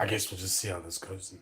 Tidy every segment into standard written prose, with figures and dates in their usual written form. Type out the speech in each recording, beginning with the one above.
I guess we'll just see how this goes.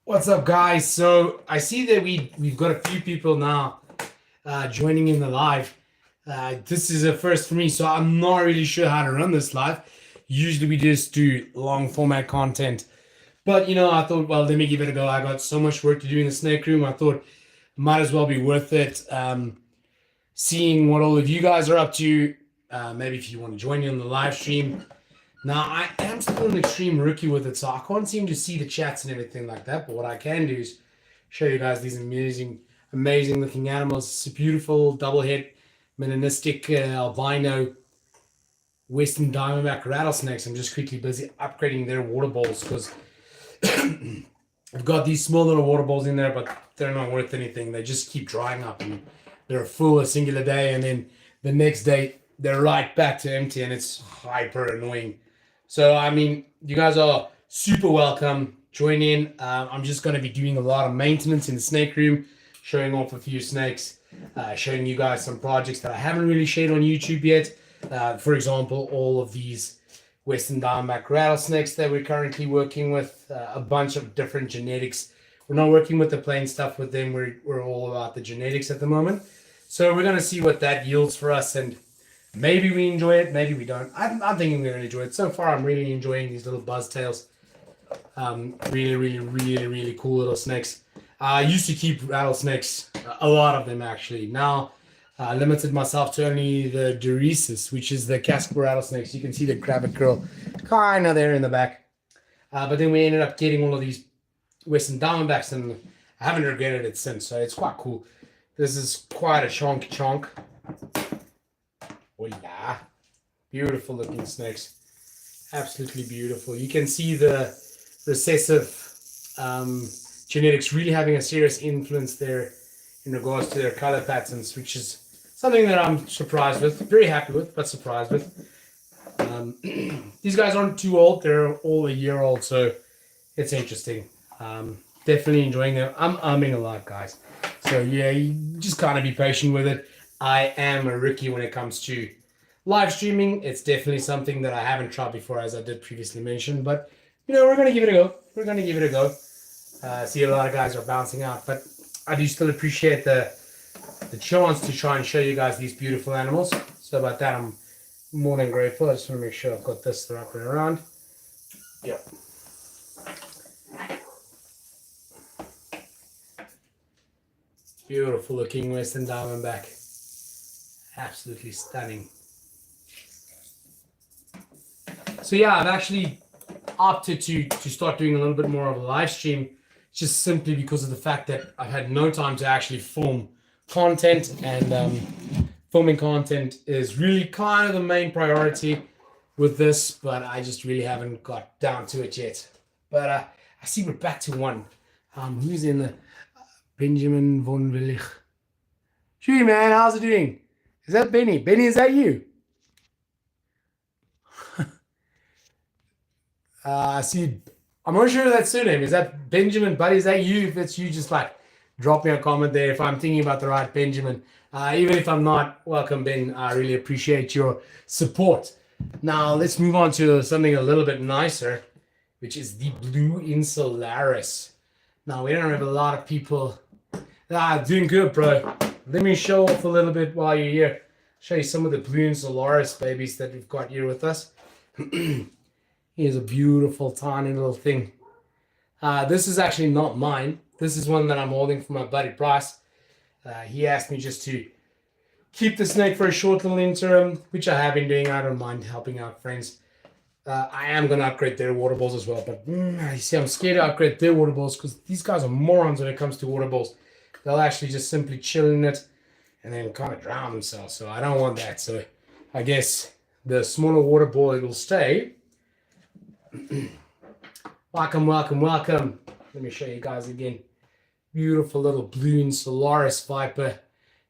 What's up, guys? So I see that we've got a few people now joining in the live. This is a first for me, so I'm not really sure how to run this live. Usually we just do long format content, but I thought, well, let me give it a go. I got so much work to do in the snake room. I thought it might as well be worth it. Seeing what all of you guys are up to. Maybe if you want to join me on the live stream. Now, I am still an extreme rookie with it, so I can't seem to see the chats and everything like that. But what I can do is show you guys these amazing, amazing looking animals. It's a beautiful double head melanistic albino Western Diamondback rattlesnakes. I'm just quickly busy upgrading their water bowls because I've got these small little water bowls in there, but they're not worth anything. They just keep drying up and they're full a singular day, and then the next day they're right back to empty, and it's hyper annoying. So, I mean, you guys are super welcome. Join in. I'm just going to be doing a lot of maintenance in the snake room, showing off a few snakes, showing you guys some projects that I haven't really shared on YouTube yet. For example, all of these Western Diamondback rattlesnakes that we're currently working with, a bunch of different genetics. We're not working with the plain stuff with them. We're all about the genetics at the moment. So we're going to see what that yields for us, and maybe we enjoy it, maybe we don't. I'm thinking we're going to enjoy it. So far, I'm really enjoying these little buzztails. Really, really, really, really cool little snakes. I used to keep rattlesnakes, a lot of them actually. Now, I limited myself to only the Dorissus, which is the Casper rattlesnakes. You can see the Cravat curl kind of there in the back. But then we ended up getting all of these Western Diamondbacks, and I haven't regretted it since. So it's quite cool. This is quite a chonk. Hola. Beautiful looking snakes. Absolutely beautiful. You can see the recessive genetics really having a serious influence there in regards to their color patterns, which is something that I'm surprised with, very happy with, but surprised with. These guys aren't too old. They're all a year old, so it's interesting. Definitely enjoying them. I'm umming a lot, guys. So yeah, you just kind of be patient with it. I am a rookie when it comes to live streaming. It's definitely something that I haven't tried before, as I did previously mention, but we're going to give it a go. See, a lot of guys are bouncing out, but I do still appreciate the chance to try and show you guys these beautiful animals. So about that, I'm more than grateful. I just want to make sure I've got this the right way around. Yep. Beautiful looking Western Diamondback. Absolutely stunning. So yeah, I've actually opted to start doing a little bit more of a live stream, just simply because of the fact that I've had no time to actually film content, and filming content is really kind of the main priority with this, but I just really haven't got down to it yet. But I see we're back to one. Who's in the Benjamin von Willich? Shui, man, how's it doing? Is that Benny? Benny, is that you? I see. I'm not sure of that surname. Is that Benjamin, buddy? Is that you? If it's you, just like drop me a comment there if I'm thinking about the right Benjamin. Even if I'm not, welcome, Ben. I really appreciate your support. Now, let's move on to something a little bit nicer, which is the Blue Insularis. Now, we don't have a lot of people. Doing good, bro. Let me show off a little bit while you're here. Show you some of the Blue Insularis babies that we've got here with us. Here's a beautiful, tiny little thing. This is actually not mine. This is one that I'm holding for my buddy Bryce. He asked me just to keep the snake for a short little interim, which I have been doing. I don't mind helping out friends. I am going to upgrade their water balls as well. But you see, I'm scared to upgrade their water balls because these guys are morons when it comes to water balls. They'll actually just simply chill in it and then kind of drown themselves. So I don't want that. So I guess the smaller water ball, it will stay. Welcome. Let me show you guys again. Beautiful little Blue Insularis Viper.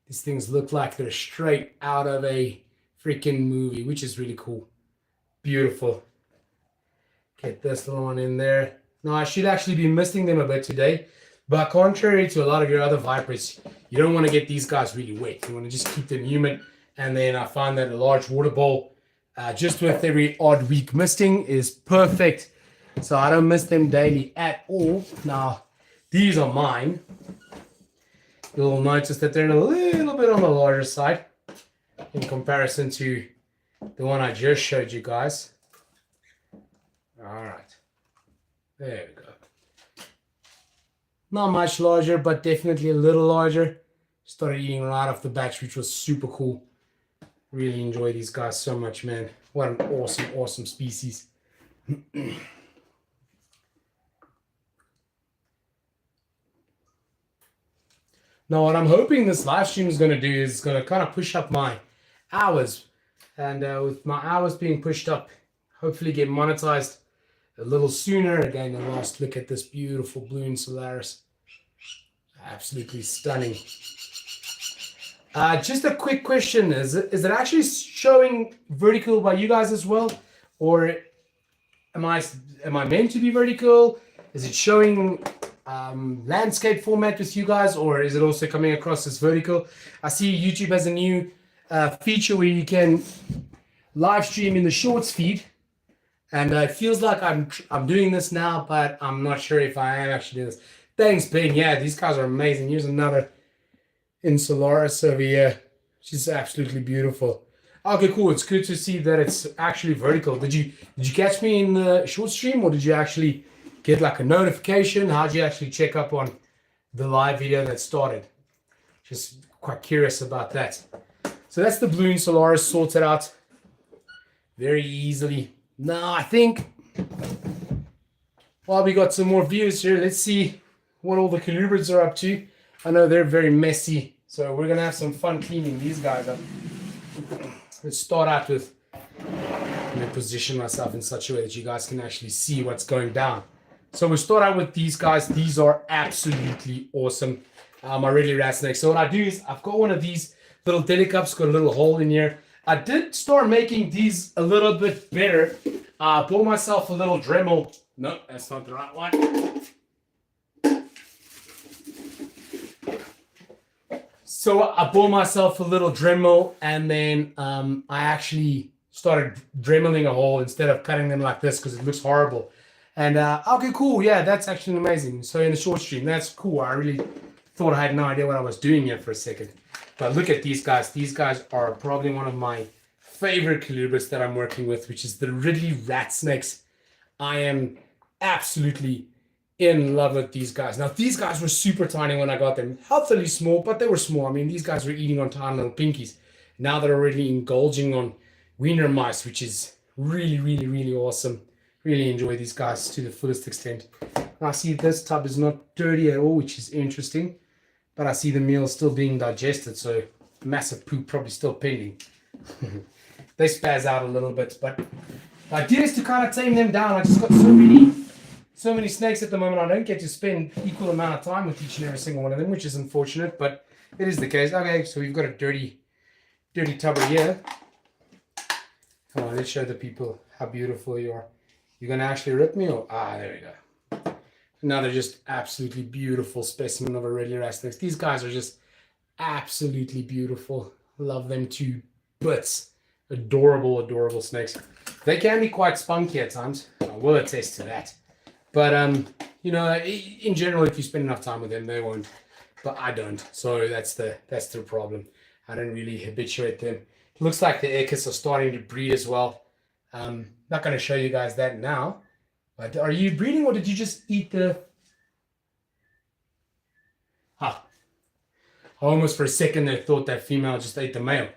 These things look like they're straight out of a freaking movie, which is really cool. Beautiful. Get this little one in there. Now, I should actually be misting them a bit today, but contrary to a lot of your other Vipers, you don't want to get these guys really wet. You want to just keep them humid, and then I find that a large water bowl just with every odd week misting is perfect. So I don't mist them daily at all. Now, these are mine. You'll notice that they're a little bit on the larger side in comparison to the one I just showed you guys. All right. There we go. Not much larger, but definitely a little larger. Started eating right off the bat, which was super cool. Really enjoy these guys so much, man. What an awesome species. Now, what I'm hoping this live stream is going to do is going to kind of push up my hours. And with my hours being pushed up, hopefully get monetized a little sooner. Again, the last look at this beautiful Blue Insularis. Absolutely stunning. Just a quick question. Is it actually showing vertical by you guys as well? Or am I meant to be vertical? Is it showing landscape format with you guys, or is it also coming across as vertical? I see YouTube has a new feature where you can live stream in the shorts feed, and it feels like I'm doing this now, but I'm not sure if I am actually doing this. Thanks, Ben. Yeah, these guys are amazing. Here's another Insularis over here. She's absolutely beautiful. Okay, cool. It's good to see that it's actually vertical. Did you catch me in the short stream, or did you actually get like a notification? How'd you actually check up on the live video that started? Just quite curious about that. So that's the balloon Solaris sorted out very easily. Now I think while we got some more views here, let's see what all the colubrids are up to. I know they're very messy, so we're gonna have some fun cleaning these guys up. Let's start out with, I'm gonna position myself in such a way that you guys can actually see what's going down. So we start out with these guys. These are absolutely awesome. My Ridley rat snake. So what I do is I've got one of these little deli cups, got a little hole in here. I did start making these a little bit better. Bought myself a little Dremel. No, that's not the right one. So I bought myself a little Dremel, and then I actually started dremeling a hole instead of cutting them like this because it looks horrible. And okay, cool. Yeah, that's actually amazing. So in the short stream, that's cool. I really thought I had no idea what I was doing here for a second. But look at these guys. These guys are probably one of my favorite colubrids that I'm working with, which is the Ridley rat snakes. I am absolutely in love with these guys. Now, these guys were super tiny when I got them. Healthily small, but they were small. I mean, these guys were eating on tiny little pinkies. Now they're already indulging on wiener mice, which is really, really, really awesome. Really enjoy these guys to the fullest extent. Now, I see this tub is not dirty at all, which is interesting. But I see the meal still being digested, so massive poop probably still pending. They spaz out a little bit, but the idea is to kind of tame them down. I just got so many snakes at the moment. I don't get to spend equal amount of time with each and every single one of them, which is unfortunate, but it is the case. Okay, so we've got a dirty tubber here. Come on, let's show the people how beautiful you are. You're gonna actually rip me, or there we go. Another just absolutely beautiful specimen of a Ridley rat snake. These guys are just absolutely beautiful. Love them to bits. Adorable, adorable snakes. They can be quite spunky at times. I will attest to that. But you know, in general, if you spend enough time with them, they won't. But I don't. So that's the problem. I don't really habituate them. It looks like the Echis are starting to breed as well. Not going to show you guys that now. But are you breeding, or did you just eat the... Huh. Almost for a second there thought that female just ate the male.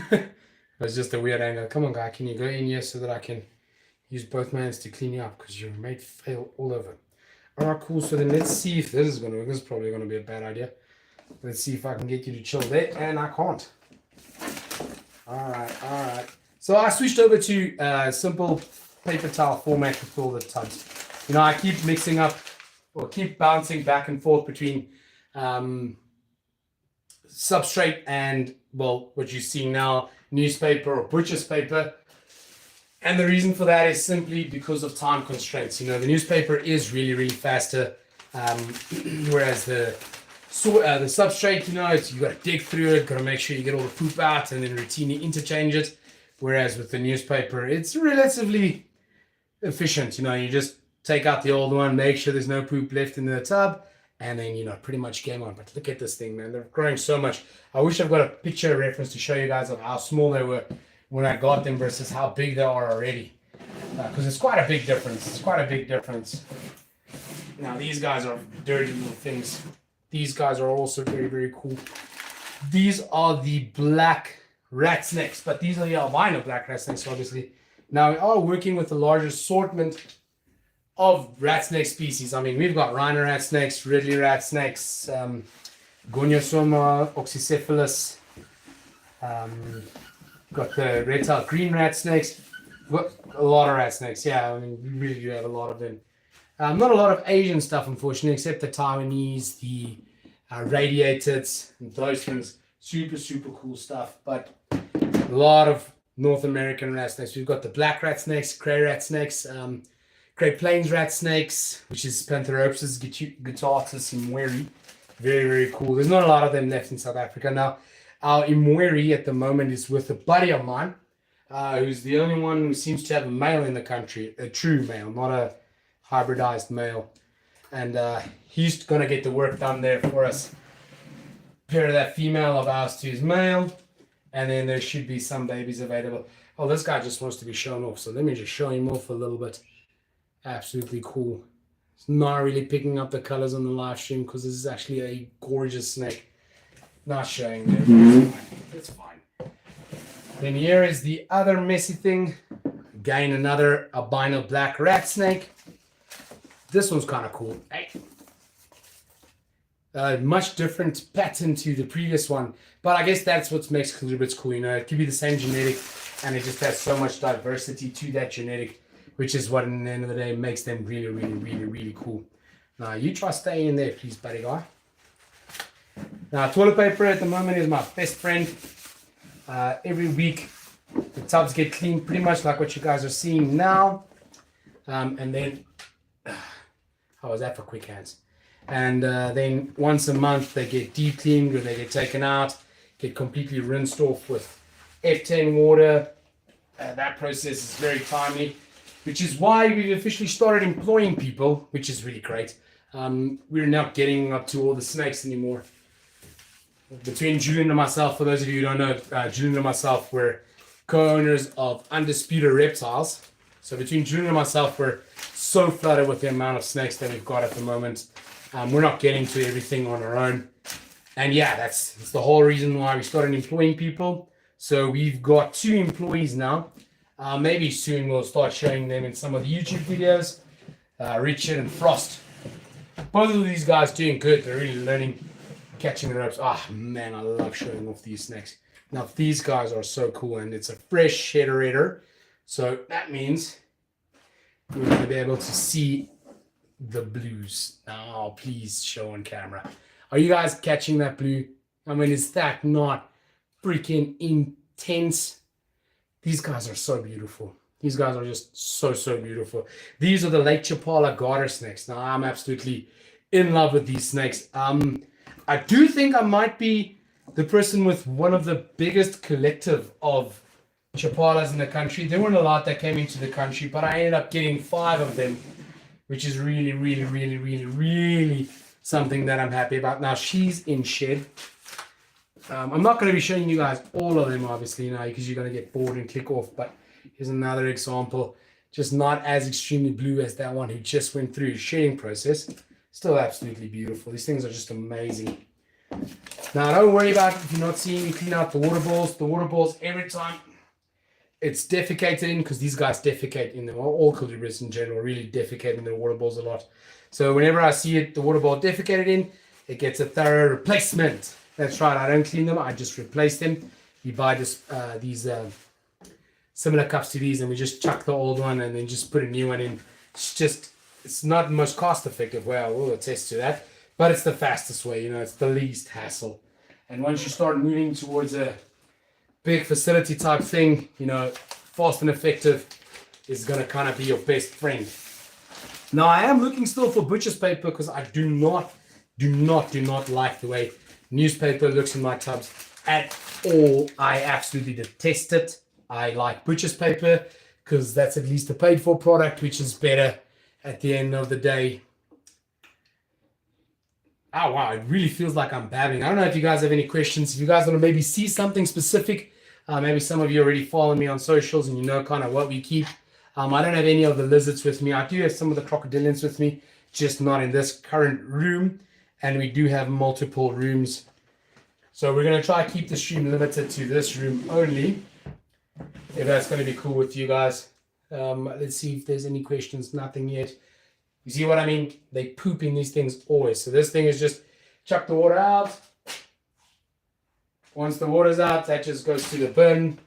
It was just a weird angle. Come on, guy, can you go in here so that I can use both my hands to clean you up, because you made fail all over. All right, cool. So then let's see if this is going to work. This is probably going to be a bad idea. Let's see if I can get you to chill there, and I can't. All right. So I switched over to simple paper towel format with all the tubs. You know, I keep mixing up, or keep bouncing back and forth between substrate and, well, what you see now, newspaper or butcher's paper. And the reason for that is simply because of time constraints. You know, the newspaper is really, really faster, whereas the substrate, you know, you got to dig through it, got to make sure you get all the poop out, and then routinely interchange it. Whereas with the newspaper, it's relatively efficient. You know, you just take out the old one, make sure there's no poop left in the tub, and then, you know, pretty much game on. But look at this thing, man. They're growing so much. I wish I've got a picture reference to show you guys of how small they were when I got them versus how big they are already. Because it's quite a big difference. Now, these guys are dirty little things. These guys are also very, very cool. These are the black rat snakes, but these are the albino black rat snakes, obviously. Now, we are working with a large assortment of rat snake species. I mean, we've got rhino rat snakes, Ridley rat snakes, Goniosoma, Oxycephalus, got the red-tailed green rat snakes. Got a lot of rat snakes, yeah. I mean, we really do have a lot of them. Not a lot of Asian stuff, unfortunately, except the Taiwanese, the radiated, and those things. Super, super cool stuff. But a lot of North American rat snakes. We've got the black rat snakes, gray rat snakes, Great Plains rat snakes, which is Pantheropsis guttatus imweri. Very, very cool. There's not a lot of them left in South Africa. Now, our imweri at the moment is with a buddy of mine, who's the only one who seems to have a male in the country, a true male, not a hybridized male. And he's going to get the work done there for us. Pair that female of ours to his male, and then there should be some babies available. Oh, this guy just wants to be shown off, so let me just show him off a little bit. Absolutely cool. It's not really picking up the colors on the live stream because this is actually a gorgeous snake. Not showing there. It's fine. Then here is the other messy thing. Again, another albino black rat snake. This one's kind of cool. Hey. Much different pattern to the previous one, but I guess that's what makes colubrids cool. You know, it could be the same genetic, and it just has so much diversity to that genetic, which is what, in the end of the day, makes them really, really, really, really cool. Now, you try staying in there, please, buddy guy. Now, toilet paper at the moment is my best friend. Every week, the tubs get cleaned pretty much like what you guys are seeing now. And then, how was that for quick hands? And then once a month, they get deep cleaned or they get taken out, get completely rinsed off with F10 water. That process is very timely, which is why we've officially started employing people, which is really great. We're not getting up to all the snakes anymore. Between Julian and myself, for those of you who don't know, Julian and myself were co-owners of Undisputed Reptiles. So between Julian and myself, we're so flooded with the amount of snakes that we've got at the moment. We're not getting to everything on our own. And yeah, that's the whole reason why we started employing people. So we've got 2 employees now. Maybe soon we'll start showing them in some of the YouTube videos. Richard and Frost. Both of these guys doing good. They're really learning, catching the ropes. Ah, man, I love showing off these snakes. Now, these guys are so cool, and it's a fresh shederator. So that means we're going to be able to see the blues. Now, please show on camera. Are you guys catching that blue? I mean, is that not freaking intense? These guys are so beautiful. These guys are just so, so beautiful. These are the Lake Chapala garter snakes. Now, I'm absolutely in love with these snakes. I do think I might be the person with one of the biggest collective of Chapalas in the country. There weren't a lot that came into the country, but I ended up getting 5 of them, which is really, really, really, really, really something that I'm happy about. Now, she's in shed. I'm not going to be showing you guys all of them, obviously, now, because you're going to get bored and click off. But here's another example. Just not as extremely blue as that one who just went through his shedding process. Still absolutely beautiful. These things are just amazing. Now, don't worry about it if you're not seeing me clean out the water balls. The water balls, every time it's defecated in, because these guys defecate in them. All colubrids in general really defecate in their water balls a lot. So whenever I see it, the water ball defecated in, it gets a thorough replacement. That's right. I don't clean them. I just replace them. You buy this, these similar cups to these, and we just chuck the old one and then just put a new one in. It's not the most cost effective way. I will attest to that. But it's the fastest way, you know, it's the least hassle. And once you start moving towards a big facility type thing, you know, fast and effective is going to kind of be your best friend. Now, I am looking still for butcher's paper because I do not like the way newspaper looks in my tubs at all. I absolutely detest it. I like butcher's paper because that's at least a paid for product, which is better at the end of the day. Oh, wow, it really feels like I'm babbling. I don't know if you guys have any questions. If you guys want to maybe see something specific, maybe some of you already follow me on socials and you know kind of what we keep. I don't have any of the lizards with me. I do have some of the crocodilians with me, just not in this current room. And we do have multiple rooms. So we're going to try to keep the stream limited to this room only, if that's going to be cool with you guys. Let's see if there's any questions. Nothing yet. You see what I mean? They poop in these things always. So this thing is just chuck the water out. Once the water's out, that just goes to the bin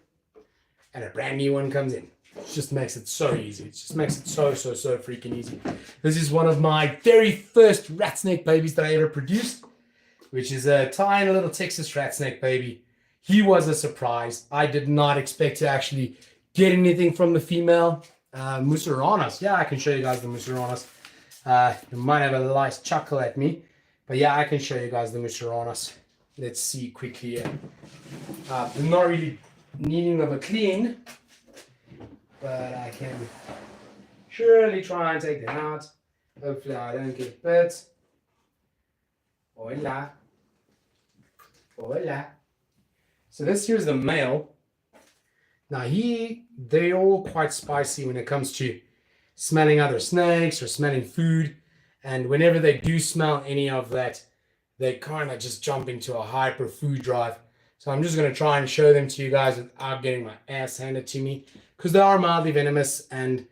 and a brand new one comes in. It just makes it so easy. It just makes it so freaking easy. This is one of my very first rat snake babies that I ever produced, which is a tiny little Texas rat snake baby. He was a surprise. I did not expect to actually get anything from the female. Musaranas. Yeah, I can show you guys the Musaranas. You might have a nice chuckle at me, but yeah, I can show you guys the Musaranas. Let's see quickly here. They're not really needing of a clean, but I can surely try and take them out. Hopefully I don't get bit. Hola. Hola. So this here's the male. Now they're all quite spicy when it comes to smelling other snakes or smelling food. And whenever they do smell any of that they kind of just jump into a hyper food drive. So I'm just going to try and show them to you guys without getting my ass handed to me, because they are mildly venomous. And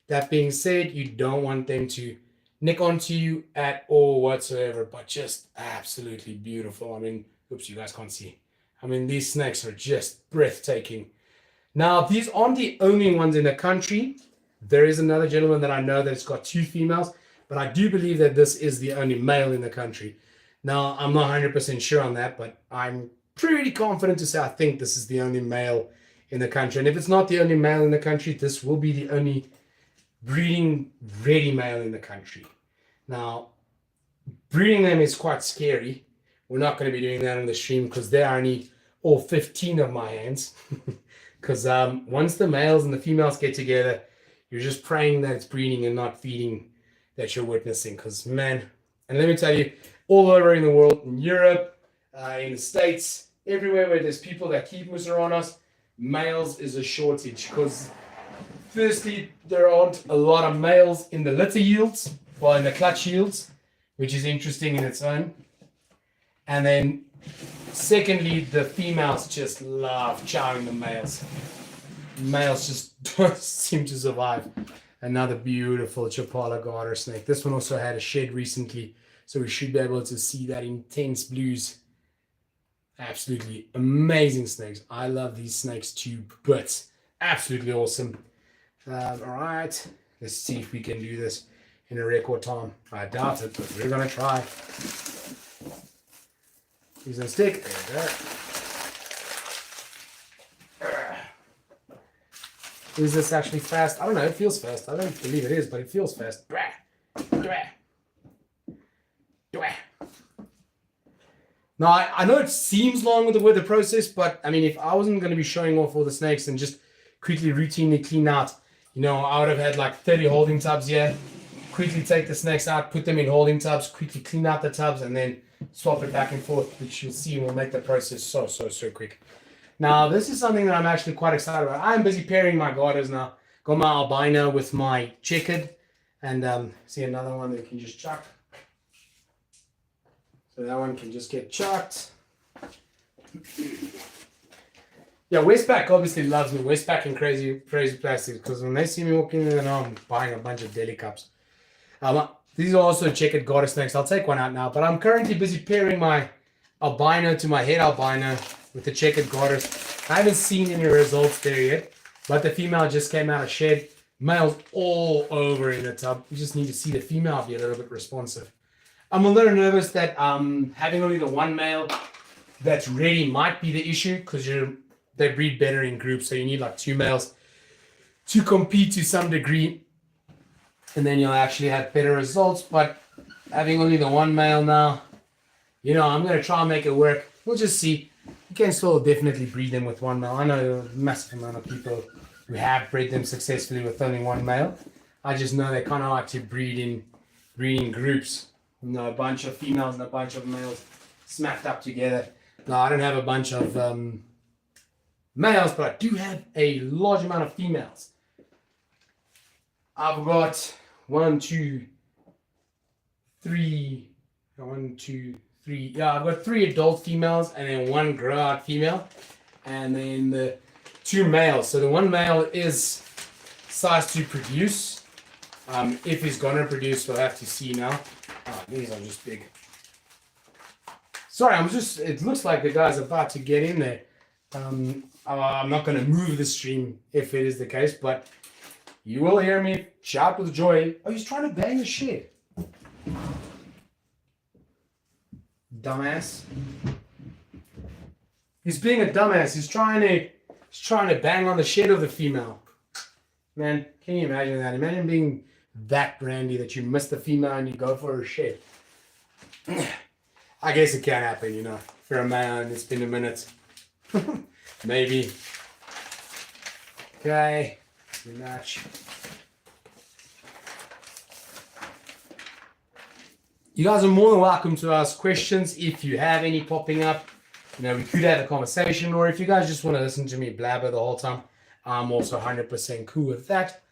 that being said, you don't want them to nick onto you at all whatsoever, but just absolutely beautiful. I mean, oops, you guys can't see. I mean, these snakes are just breathtaking. Now, these aren't the only ones in the country. There is another gentleman that I know that's got 2 females, but I do believe that this is the only male in the country. Now, I'm not 100% sure on that, but I'm pretty confident to say I think this is the only male in the country. And if it's not the only male in the country, this will be the only breeding ready male in the country. Now, breeding them is quite scary. We're not going to be doing that on the stream because there are only all 15 of my hands. Because once the males and the females get together, you're just praying that it's breeding and not feeding that you're witnessing. Because, man, and let me tell you, all over in the world, in Europe, in the States, everywhere where there's people that keep Musaranos, males is a shortage. Because, firstly, there aren't a lot of males in the litter yields, or in the clutch yields, which is interesting in its own. And then, secondly, the females just love chowing the males. Males just don't seem to survive. Another beautiful Chapala garter snake. This one also had a shed recently, so we should be able to see that intense blues. Absolutely amazing snakes. I love these snakes too, but absolutely awesome. All right, let's see if we can do this in a record time. I doubt it, but we're going to try. Use a stick. There we go. Is this actually fast? I don't know. It feels fast. I don't believe it is, but it feels fast. Now, I know it seems long with the process, but I mean, if I wasn't going to be showing off all the snakes and just quickly routinely clean out, you know, I would have had like 30 holding tubs here. Quickly take the snakes out, put them in holding tubs, quickly clean out the tubs, and then swap it back and forth, which you'll see will make the process so quick. Now, this is something that I'm actually quite excited about. I'm busy pairing my garters now. Got my albino with my checkered, and see another one that you can just chuck. So that one can just get chucked. Yeah, Westpac obviously loves me. Westpac and Crazy Plastics, because when they see me walking in, they know I'm buying a bunch of deli cups. These are also checkered garter snakes. I'll take one out now, but I'm currently busy pairing my albino to my head albino with the checkered garters. I haven't seen any results there yet, but the female just came out of shed. Male's all over in the tub. You just need to see the female be a little bit responsive. I'm a little nervous that having only the one male that's ready might be the issue, because they breed better in groups, so you need like 2 males to compete to some degree, and then you'll actually have better results. But having only the one male now, you know, I'm going to try and make it work. We'll just see. You can still definitely breed them with one male. I know a massive amount of people who have bred them successfully with only one male. I just know they kind of like to breed in groups. You know, a bunch of females and a bunch of males smacked up together. No, I don't have a bunch of males, but I do have a large amount of females. I've got 1, 2, 3. Yeah, I've got 3 adult females and then 1 grow-out female, and then the 2 males. So the 1 male is sized to produce. If he's gonna produce, we'll have to see now. These are just big. Sorry, it looks like the guy's about to get in there. I'm not going to move the stream if it is the case, but you will hear me shout with joy. Oh, he's trying to bang the shit. Dumbass. He's being a dumbass. He's trying to bang on the shit of the female. Man, can you imagine that? Imagine being that brandy that you miss the female and you go for her shit. I guess it can happen, you know. For a man, it's been a minute. Maybe. Okay. Rematch. You guys are more than welcome to ask questions if you have any popping up. You know, we could have a conversation, or if you guys just want to listen to me blabber the whole time, I'm also 100% cool with that.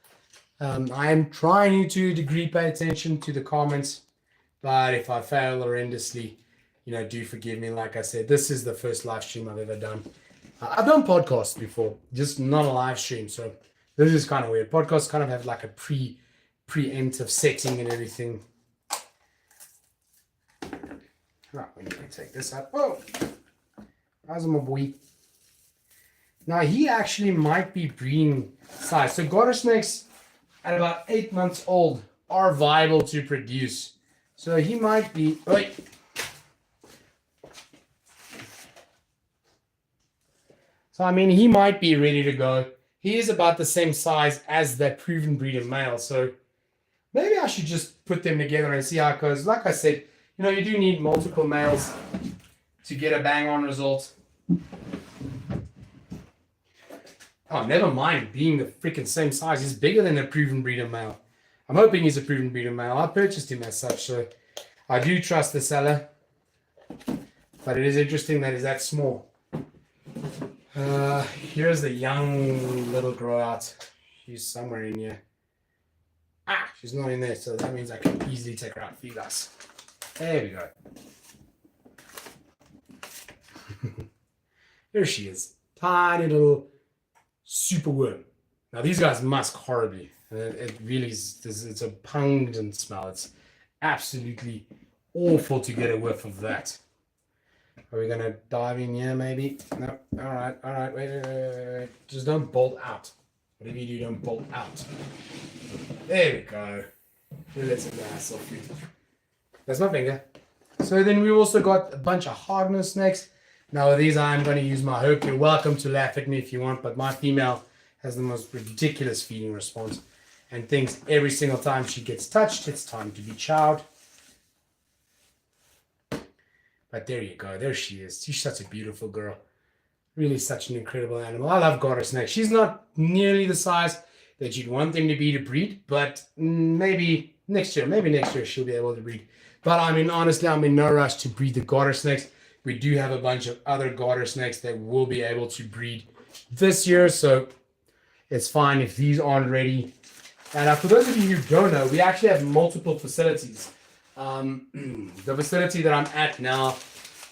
I am trying to a degree pay attention to the comments, but if I fail horrendously, do forgive me. Like I said, this is the first live stream I've ever done. I've done podcasts before, just not a live stream. So this is kind of weird. Podcasts kind of have like a preemptive setting and everything. Right, we need to take this out. Oh, how's my boy? Now he actually might be breeding size. So garter snakes at about 8 months old are viable to produce. So he might be. Wait. So I mean, he might be ready to go. He is about the same size as that proven breeder male. So maybe I should just put them together and see how it goes. Like I said, you do need multiple males to get a bang on result. Oh, never mind being the freaking same size. He's bigger than a proven breeder male. I'm hoping he's a proven breeder male. I purchased him as such, so I do trust the seller. But it is interesting that he's that small. Here's the young little grow out. She's somewhere in here. She's not in there, so that means I can easily take her out for you guys. There we go. There she is. Tiny little super worm. Now these guys musk horribly. It really is. It's a pungent smell. It's absolutely awful to get a whiff of that. Are we gonna dive in here maybe? No. All right. Wait. Just don't bolt out. Whatever you do, don't bolt out. There we go. Let's get the ass off you. That's my finger. So then we also got a bunch of Hogner snakes. Now with these, I'm going to use my hook. You're welcome to laugh at me if you want, but my female has the most ridiculous feeding response and thinks every single time she gets touched, it's time to be chowed. But there you go. There she is. She's such a beautiful girl. Really such an incredible animal. I love garter snakes. She's not nearly the size that you'd want them to be to breed, but maybe next year she'll be able to breed. But I mean, honestly, I'm in no rush to breed the garter snakes. We do have a bunch of other garter snakes that will be able to breed this year, so it's fine if these aren't ready. And for those of you who don't know, we actually have multiple facilities. The facility that I'm at now,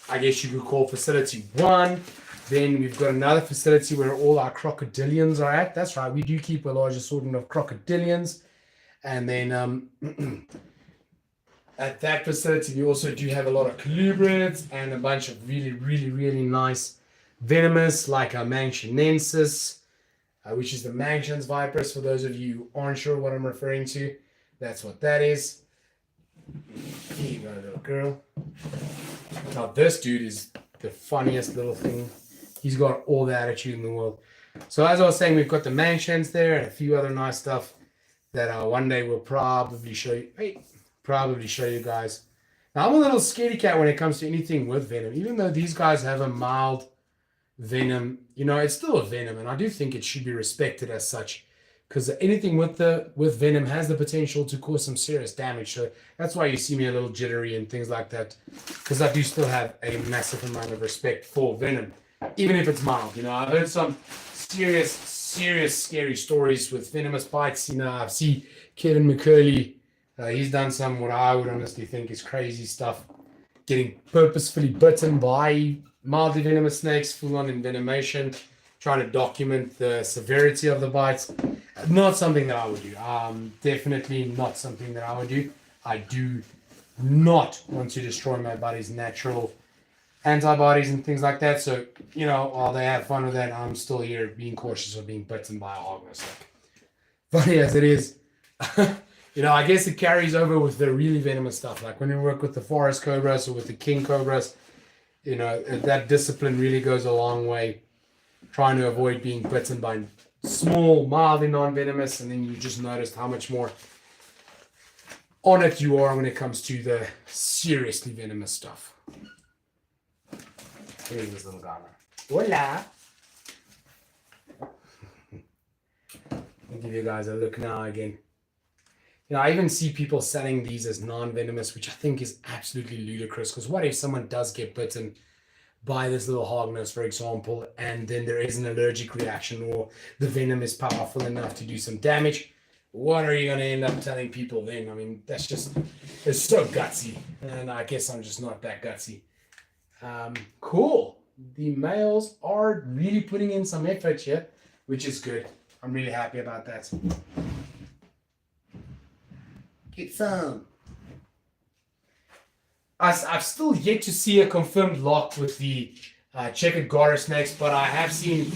I guess you could call facility 1. Then we've got another facility where all our crocodilians are at. That's right, we do keep a large assortment of crocodilians. And then at that facility, we also do have a lot of colubrids and a bunch of really nice venomous, like our Manchinensis, which is the Manchins vipers. For those of you who aren't sure what I'm referring to, that's what that is. Here you go, little girl. Now this dude is the funniest little thing. He's got all the attitude in the world. So as I was saying, we've got the Manchins there and a few other nice stuff that one day we'll probably show you. Probably show you guys. Now I'm a little scaredy cat when it comes to anything with venom. Even though these guys have a mild venom, it's still a venom, and I do think it should be respected as such, because anything with venom has the potential to cause some serious damage. So that's why you see me a little jittery and things like that, because I do still have a massive amount of respect for venom, even if it's mild. I've heard some serious scary stories with venomous bites. I've seen Kevin McCurley. He's done some what I would honestly think is crazy stuff, getting purposefully bitten by mildly venomous snakes, full-on envenomation, trying to document the severity of the bites. Not something that I would do. Definitely not something that I would do. I do not want to destroy my body's natural antibodies and things like that. So, while they have fun with that, I'm still here being cautious of being bitten by a Hogner snake. Funny as it is, I guess it carries over with the really venomous stuff. Like when we work with the forest cobras or with the king cobras, that discipline really goes a long way, trying to avoid being bitten by small, mildly non-venomous, and then you just notice how much more on it you are when it comes to the seriously venomous stuff. Here's this little guy. Hola! I'll give you guys a look now again. I even see people selling these as non-venomous, which I think is absolutely ludicrous, because what if someone does get bitten by this little hognose, for example, and then there is an allergic reaction or the venom is powerful enough to do some damage? What are you going to end up telling people then? I mean, it's so gutsy, and I guess I'm just not that gutsy. Cool. The males are really putting in some effort here, which is good. I'm really happy about that. Get some. I've still yet to see a confirmed lock with the checkered garter snakes, but I have seen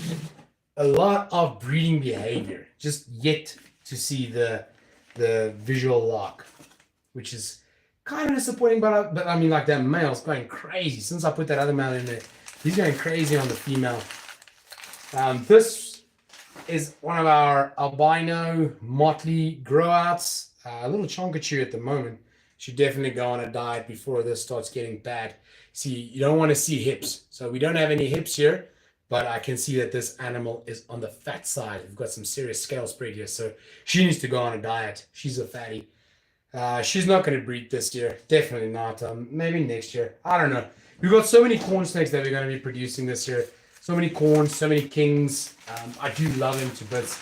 a lot of breeding behavior. Just yet to see the visual lock, which is kind of disappointing. But I mean, like, that male's going crazy. Since I put that other male in there, he's going crazy on the female. This is one of our albino motley growouts. A little chonkachu at the moment. Should definitely go on a diet before this starts getting bad. See, you don't want to see hips. So we don't have any hips here, but I can see that this animal is on the fat side. We've got some serious scale spread here, so she needs to go on a diet. She's a fatty. She's not going to breed this year. Definitely not. Maybe next year. I don't know. We've got so many corn snakes that we're going to be producing this year. So many corns, so many kings. I do love them to bits.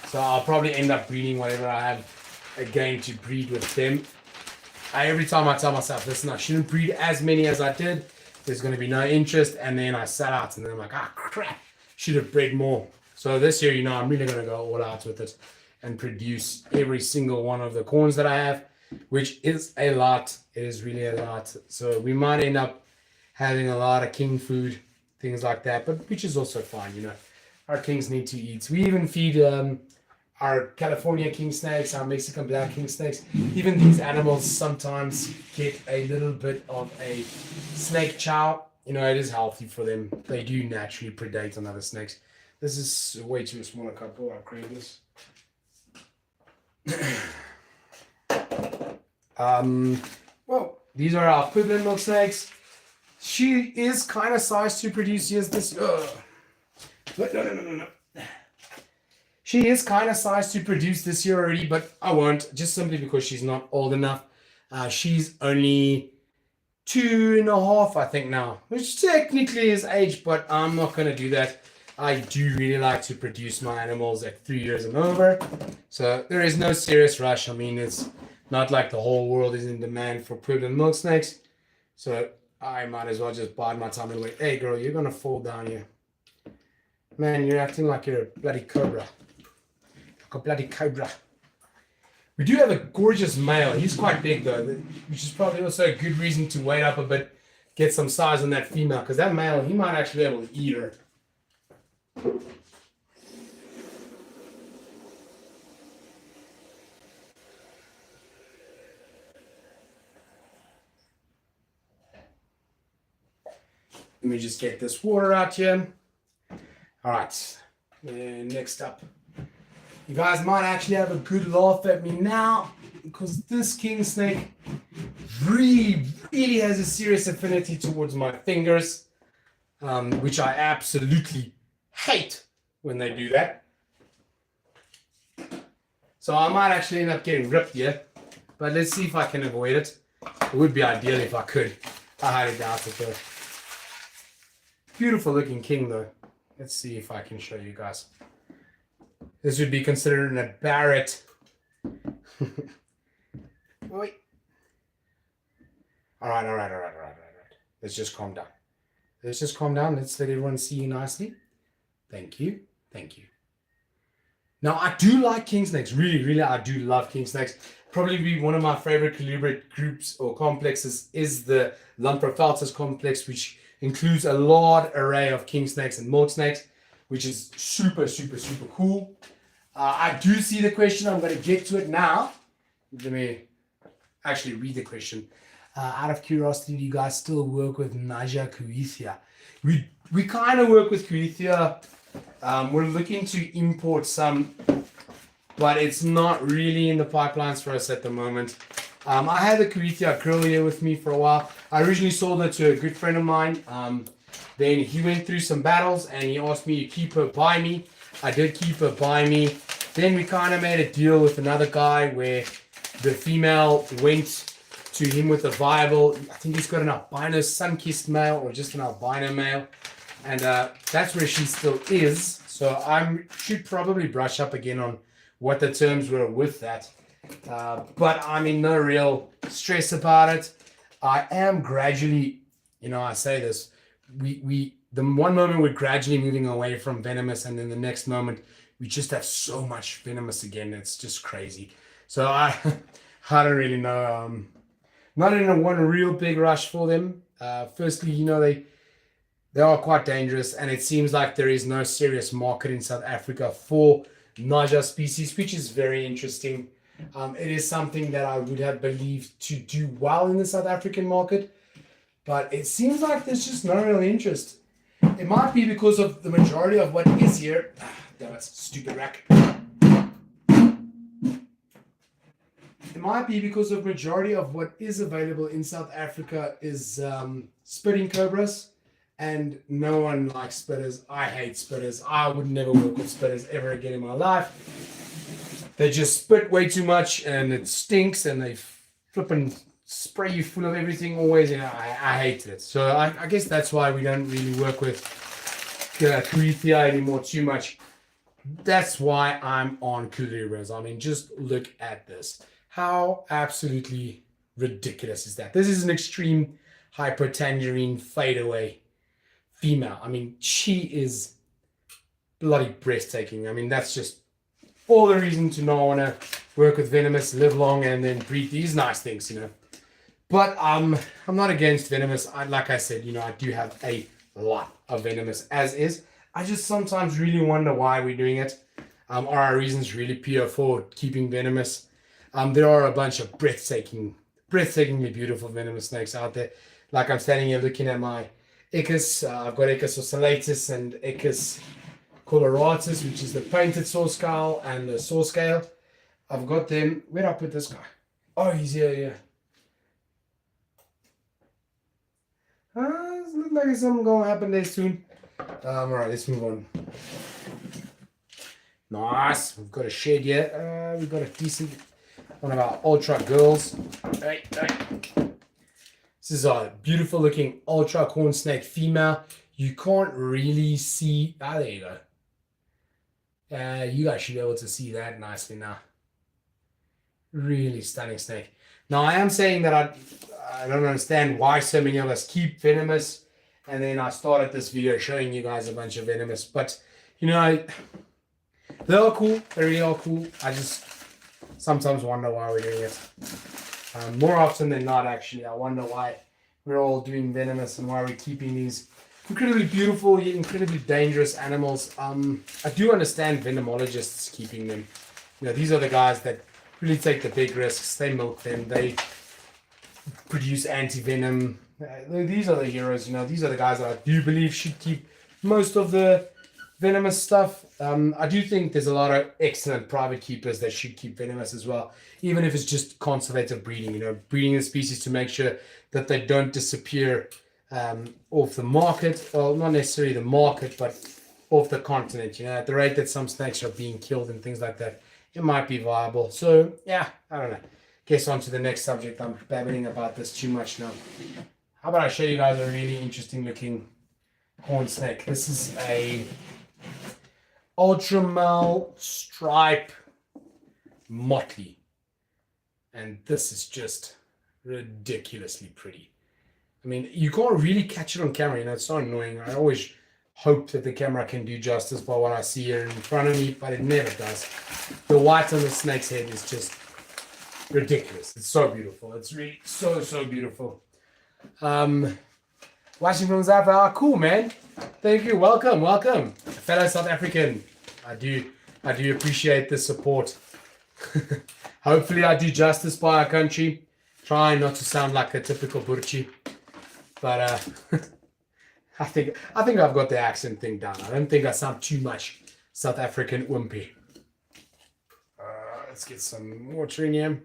So I'll probably end up breeding whatever I have again to breed with them. Every time I tell myself, listen, I shouldn't breed as many as I did. There's going to be no interest. And then I sat out and then I'm like, crap, should have bred more. So this year, I'm really going to go all out with it and produce every single one of the corns that I have, which is a lot. It is really a lot. So we might end up having a lot of king food, things like that, but which is also fine. Our kings need to eat. We even feed our California king snakes, our Mexican black king snakes. Even these animals sometimes get a little bit of a snake chow. It is healthy for them. They do naturally predate on other snakes. This is way too small a couple. I'll create this. Well, these are our Puebloan milk snakes. She is kind of sized to produce. Here's this. No. She is kind of sized to produce this year already, but I won't, just simply because she's not old enough. She's only 2.5, I think, now, which technically is age, but I'm not going to do that. I do really like to produce my animals at 3 years and over. So there is no serious rush. I mean, it's not like the whole world is in demand for Puebloan milk snakes. So I might as well just bide my time and wait. Hey, girl, you're going to fall down here. Man, you're acting like you're a bloody cobra. A bloody cobra. We do have a gorgeous male. He's quite big though, which is probably also a good reason to wait up a bit, get some size on that female, because that male, he might actually be able to eat her. Let me just get this water out here. All right, and next up. You guys might actually have a good laugh at me now, because this king snake really has a serious affinity towards my fingers, which I absolutely hate when they do that. So I might actually end up getting ripped here, but let's see if I can avoid it. It would be ideal if I could. I highly doubt it though. Beautiful looking king though. Let's see if I can show you guys. This would be considered a Barrett. Wait. All right. Let's just calm down. Let's let everyone see you nicely. Thank you. Now, I do like king snakes. Really, I do love king snakes. Probably be one of my favorite colubrid groups or complexes is the Lamprophaltis complex, which includes a large array of king snakes and milk snakes, which is super cool. I do see the question. I'm going to get to it now. Let me actually read the question. Out of curiosity, do you guys still work with Naja Cuetia? We kind of work with Cuetia. We're looking to import some, but it's not really in the pipelines for us at the moment. I had the Cuetia girl here with me for a while. I originally sold her to a good friend of mine. Then he went through some battles and he asked me to keep her by me. I did keep her by me. Then we kind of made a deal with another guy where the female went to him with a viable, I think he's got an albino sun-kissed male or just an albino male. And that's where she still is. So I should probably brush up again on what the terms were with that. But I'm in no real stress about it. I am gradually, I say this, the one moment we're gradually moving away from venomous, and then the next moment we just have so much venomous again. It's just crazy. So I don't really know. Not in a one real big rush for them. Firstly, they are quite dangerous, and it seems like there is no serious market in South Africa for Naja species, which is very interesting. It is something that I would have believed to do well in the South African market, but it seems like there's just no real interest. It might be because of the majority of what is here. Damn it, stupid rack. It might be because of majority of what is available in South Africa is spitting cobras, and no one likes spitters. I hate spitters. I would never work with spitters ever again in my life. They just spit way too much, and it stinks, and they flip and spray you full of everything always. I hate it. So I guess that's why we don't really work with Corythia anymore too much. That's why I'm on Coolibras. I mean, just look at this. How absolutely ridiculous is that? This is an extreme hypertangerine fadeaway female. I mean, she is bloody breathtaking. I mean, that's just all the reason to not want to work with venomous, live long, and then breed these nice things, But I'm not against venomous. Like I said, I do have a lot of venomous as is. I just sometimes really wonder why we're doing it. Are our reasons really pure for keeping venomous? There are a bunch of breathtakingly beautiful venomous snakes out there. Like I'm standing here looking at my Echis. I've got Echis ocellatus and Echis coloratus, which is the painted saw scale and the saw scale. I've got them. Where'd I put this guy? Oh, he's here, yeah. It looks like something going to happen there soon. Alright, let's move on. Nice. We've got a shed here. We've got a decent one of our ultra girls. Hey. This is a beautiful looking ultra corn snake female. You can't really see. There you go. You guys should be able to see that nicely now. Really stunning snake. Now I am saying that I don't understand why so many of us keep venomous, and then I started this video showing you guys a bunch of venomous. But they are cool. They really are cool. I just sometimes wonder why we're doing it. More often than not, actually, I wonder why we're all doing venomous and why we're keeping these incredibly beautiful yet incredibly dangerous animals. I do understand venomologists keeping them. These are the guys that really take the big risks. They milk them. They produce anti-venom. These are the heroes. These are the guys that I do believe should keep most of the venomous stuff. I do think there's a lot of excellent private keepers that should keep venomous as well, even if it's just conservative breeding, breeding the species to make sure that they don't disappear off the market. Well, not necessarily the market, but off the continent. At the rate that some snakes are being killed and things like that, it might be viable. So yeah, I don't know. Guess on to the next subject. I'm babbling about this too much now. How about I show you guys a really interesting looking horn snake? This is a Ultramal stripe motley, and this is just ridiculously pretty. I mean, you can't really catch it on camera. It's so annoying. I always hope that the camera can do justice by what I see here in front of me, but it never does. The white on the snake's head is just ridiculous. It's so beautiful. It's really so beautiful. Watching from South Africa. Cool, man. Thank you. Welcome. Fellow South African. I do appreciate the support. Hopefully I do justice by our country. Trying not to sound like a typical Burchi. But I think I've got the accent thing down. I don't think I sound too much South African wimpy. Let's get some water in here.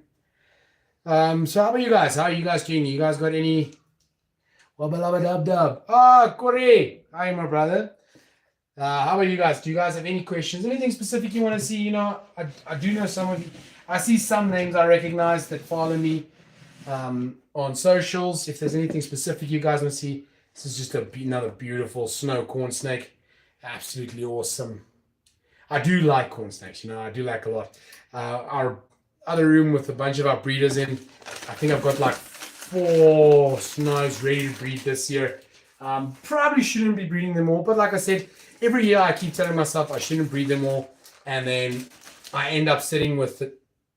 So how about you guys? How are you guys doing? You guys got any wabba dub dub? Corey. Hi, my brother. How about you guys? Do you guys have any questions? Anything specific you want to see? I do know some of you. I see some names I recognize that follow me on socials. If there's anything specific you guys want to see, this is just another beautiful snow corn snake. Absolutely awesome. I do like corn snakes. I do like a lot. Our other room with a bunch of our breeders in. I think I've got like 4 snows ready to breed this year. Probably shouldn't be breeding them all, but like I said, every year I keep telling myself I shouldn't breed them all, and then I end up sitting with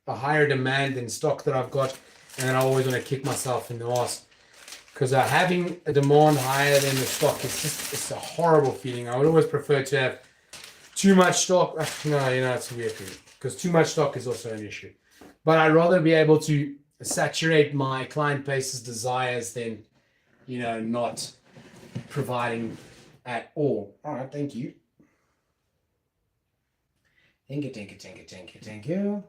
a higher demand than stock that I've got, and then I always want to kick myself in the ass because having a demand higher than the stock it's a horrible feeling. I would always prefer to have too much stock. No, it's a weird feeling because too much stock is also an issue. But I'd rather be able to saturate my client base's desires than, not providing at all. All right, thank you. Thank you.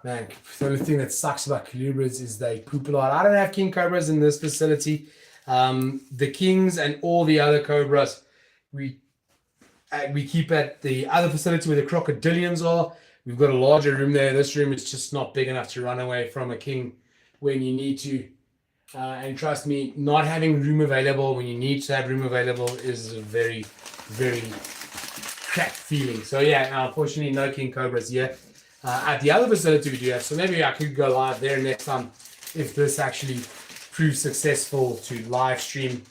Man, the only thing that sucks about colubrids is they poop a lot. I don't have king cobras in this facility. The kings and all the other cobras we keep at the other facility where the crocodilians are. We've got a larger room there. This room is just not big enough to run away from a king when you need to. And trust me, not having room available when you need to have room available is a very, very crap feeling. So yeah, unfortunately, no king cobras here. At the other facility we do have, so maybe I could go live there next time if this actually proves successful to live stream.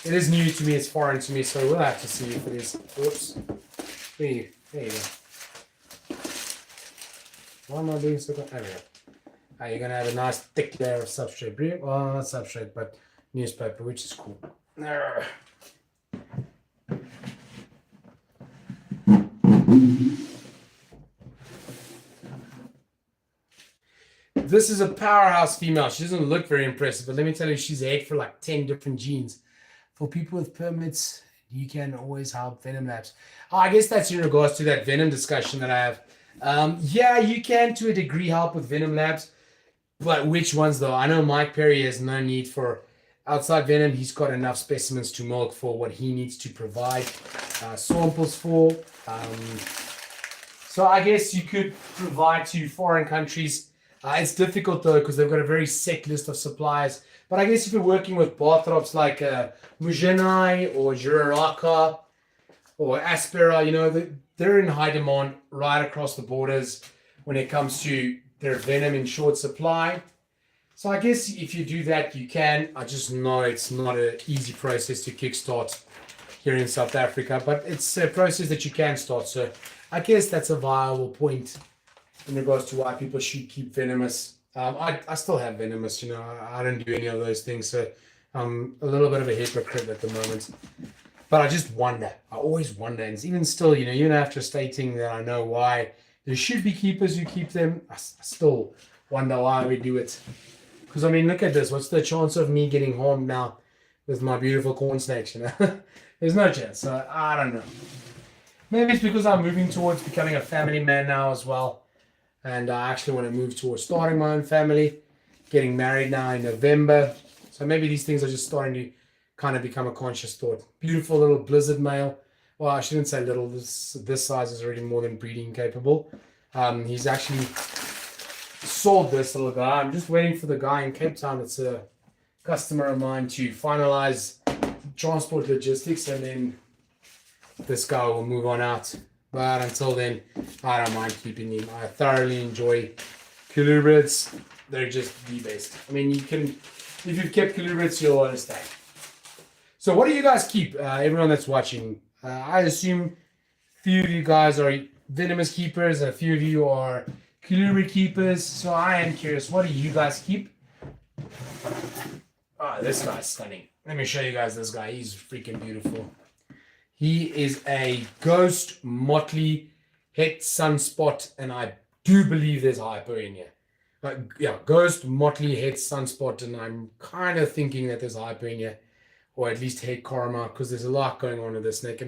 It is new to me, it's foreign to me, so we'll have to see if it is. Oops. There you go. Why am I being so good? There we go. You're going to have a nice thick layer of substrate. Well, not substrate, but newspaper, which is cool. This is a powerhouse female. She doesn't look very impressive, but let me tell you, she's a head for like 10 different genes. For people with permits, you can always help Venom Labs. I guess that's in regards to that Venom discussion that I have. Yeah, you can to a degree help with Venom Labs, but which ones though? I know Mike Perry has no need for outside Venom. He's got enough specimens to milk for what he needs to provide samples for. So I guess you could provide to foreign countries. It's difficult though because they've got a very set list of suppliers. But I guess if you're working with Barthrops like Mugenai or Juraraka or Aspera, they're in high demand right across the borders when it comes to their venom in short supply. So I guess if you do that, you can. I just know it's not an easy process to kickstart here in South Africa, but it's a process that you can start. So I guess that's a viable point in regards to why people should keep venomous. I still have venomous, I don't do any of those things. So I'm a little bit of a hypocrite at the moment. But I just wonder. I always wonder. And even still, even after stating that I know why there should be keepers who keep them, I still wonder why we do it. Because, look at this. What's the chance of me getting harmed now with my beautiful corn snakes, There's no chance. So I don't know. Maybe it's because I'm moving towards becoming a family man now as well. And I actually want to move towards starting my own family, getting married now in November. So maybe these things are just starting to kind of become a conscious thought. Beautiful little blizzard male. Well, I shouldn't say little. This size is already more than breeding capable. He's actually sold this little guy. I'm just waiting for the guy in Cape Town. It's a customer of mine to finalize transport logistics, and then this guy will move on out. But until then, I don't mind keeping him. I thoroughly enjoy colubrids. They're just the best. If you've kept colubrids, you'll understand. So what do you guys keep? Everyone that's watching, I assume a few of you guys are venomous keepers, a few of you are colubrid keepers. So I am curious, what do you guys keep? This guy's stunning. Let me show you guys this guy. He's freaking beautiful. He is a ghost motley het sunspot, and I do believe there's hypo in here. Ghost motley het sunspot, and I'm kind of thinking that there's hypo in here, or at least het karma, because there's a lot going on with this snake.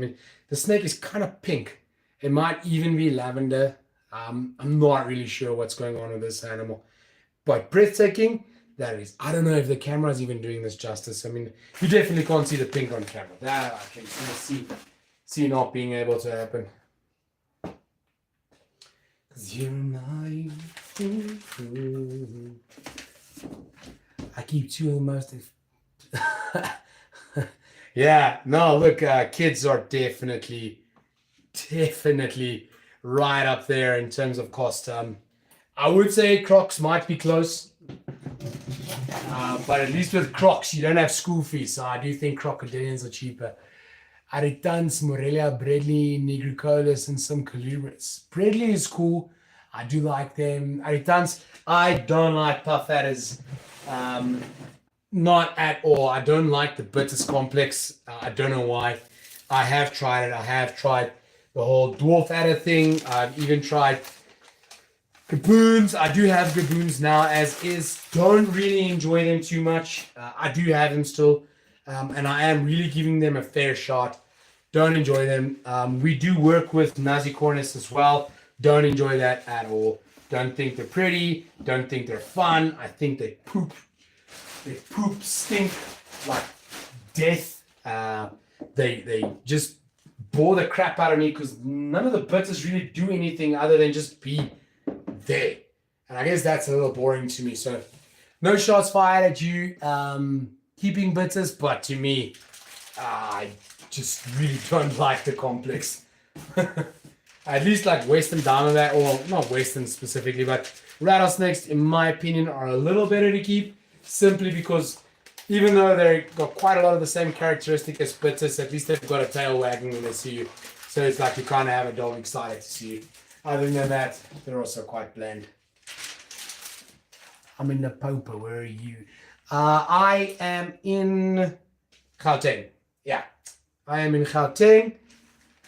The snake is kind of pink. It might even be lavender. I'm not really sure what's going on with this animal, but breathtaking. That is. I don't know if the camera is even doing this justice. You definitely can't see the pink on camera. That I can see not being able to happen. Cause you're my I keep two of the most. Yeah. No. Look. Kids are definitely right up there in terms of cost. I would say Crocs might be close. But at least with Crocs, you don't have school fees. So I do think crocodilians are cheaper. Aritans, Morelia, Bradley, Nigricolus, and some Colubrids. Bradley is cool. I do like them. Aritans, I don't like puff adders. Not at all. I don't like the Bitters complex. I don't know why. I have tried it. I have tried the whole dwarf adder thing. I've even tried Gaboons. I do have Gaboons now as is. Don't really enjoy them too much. I do have them still. And I am really giving them a fair shot. Don't enjoy them. We do work with Nazicornis as well. Don't enjoy that at all. Don't think they're pretty. Don't think they're fun. I think they poop. They poop stink like death. They just bore the crap out of me because none of the Bitters really do anything other than just be there. And I guess that's a little boring to me. So no shots fired at you. Keeping Bitters, but to me, I just really don't like the complex. At least like Western Diamondback, or not Western specifically, but Rattlesnakes, in my opinion, are a little better to keep, simply because even though they've got quite a lot of the same characteristic as Bitters, at least they've got a tail wagging when they see you. So it's like you kind of have a dog excited to see you. Other than that, they're also quite bland. I'm in the Popa. Where are you? I am in Gauteng. Yeah, I am in Gauteng.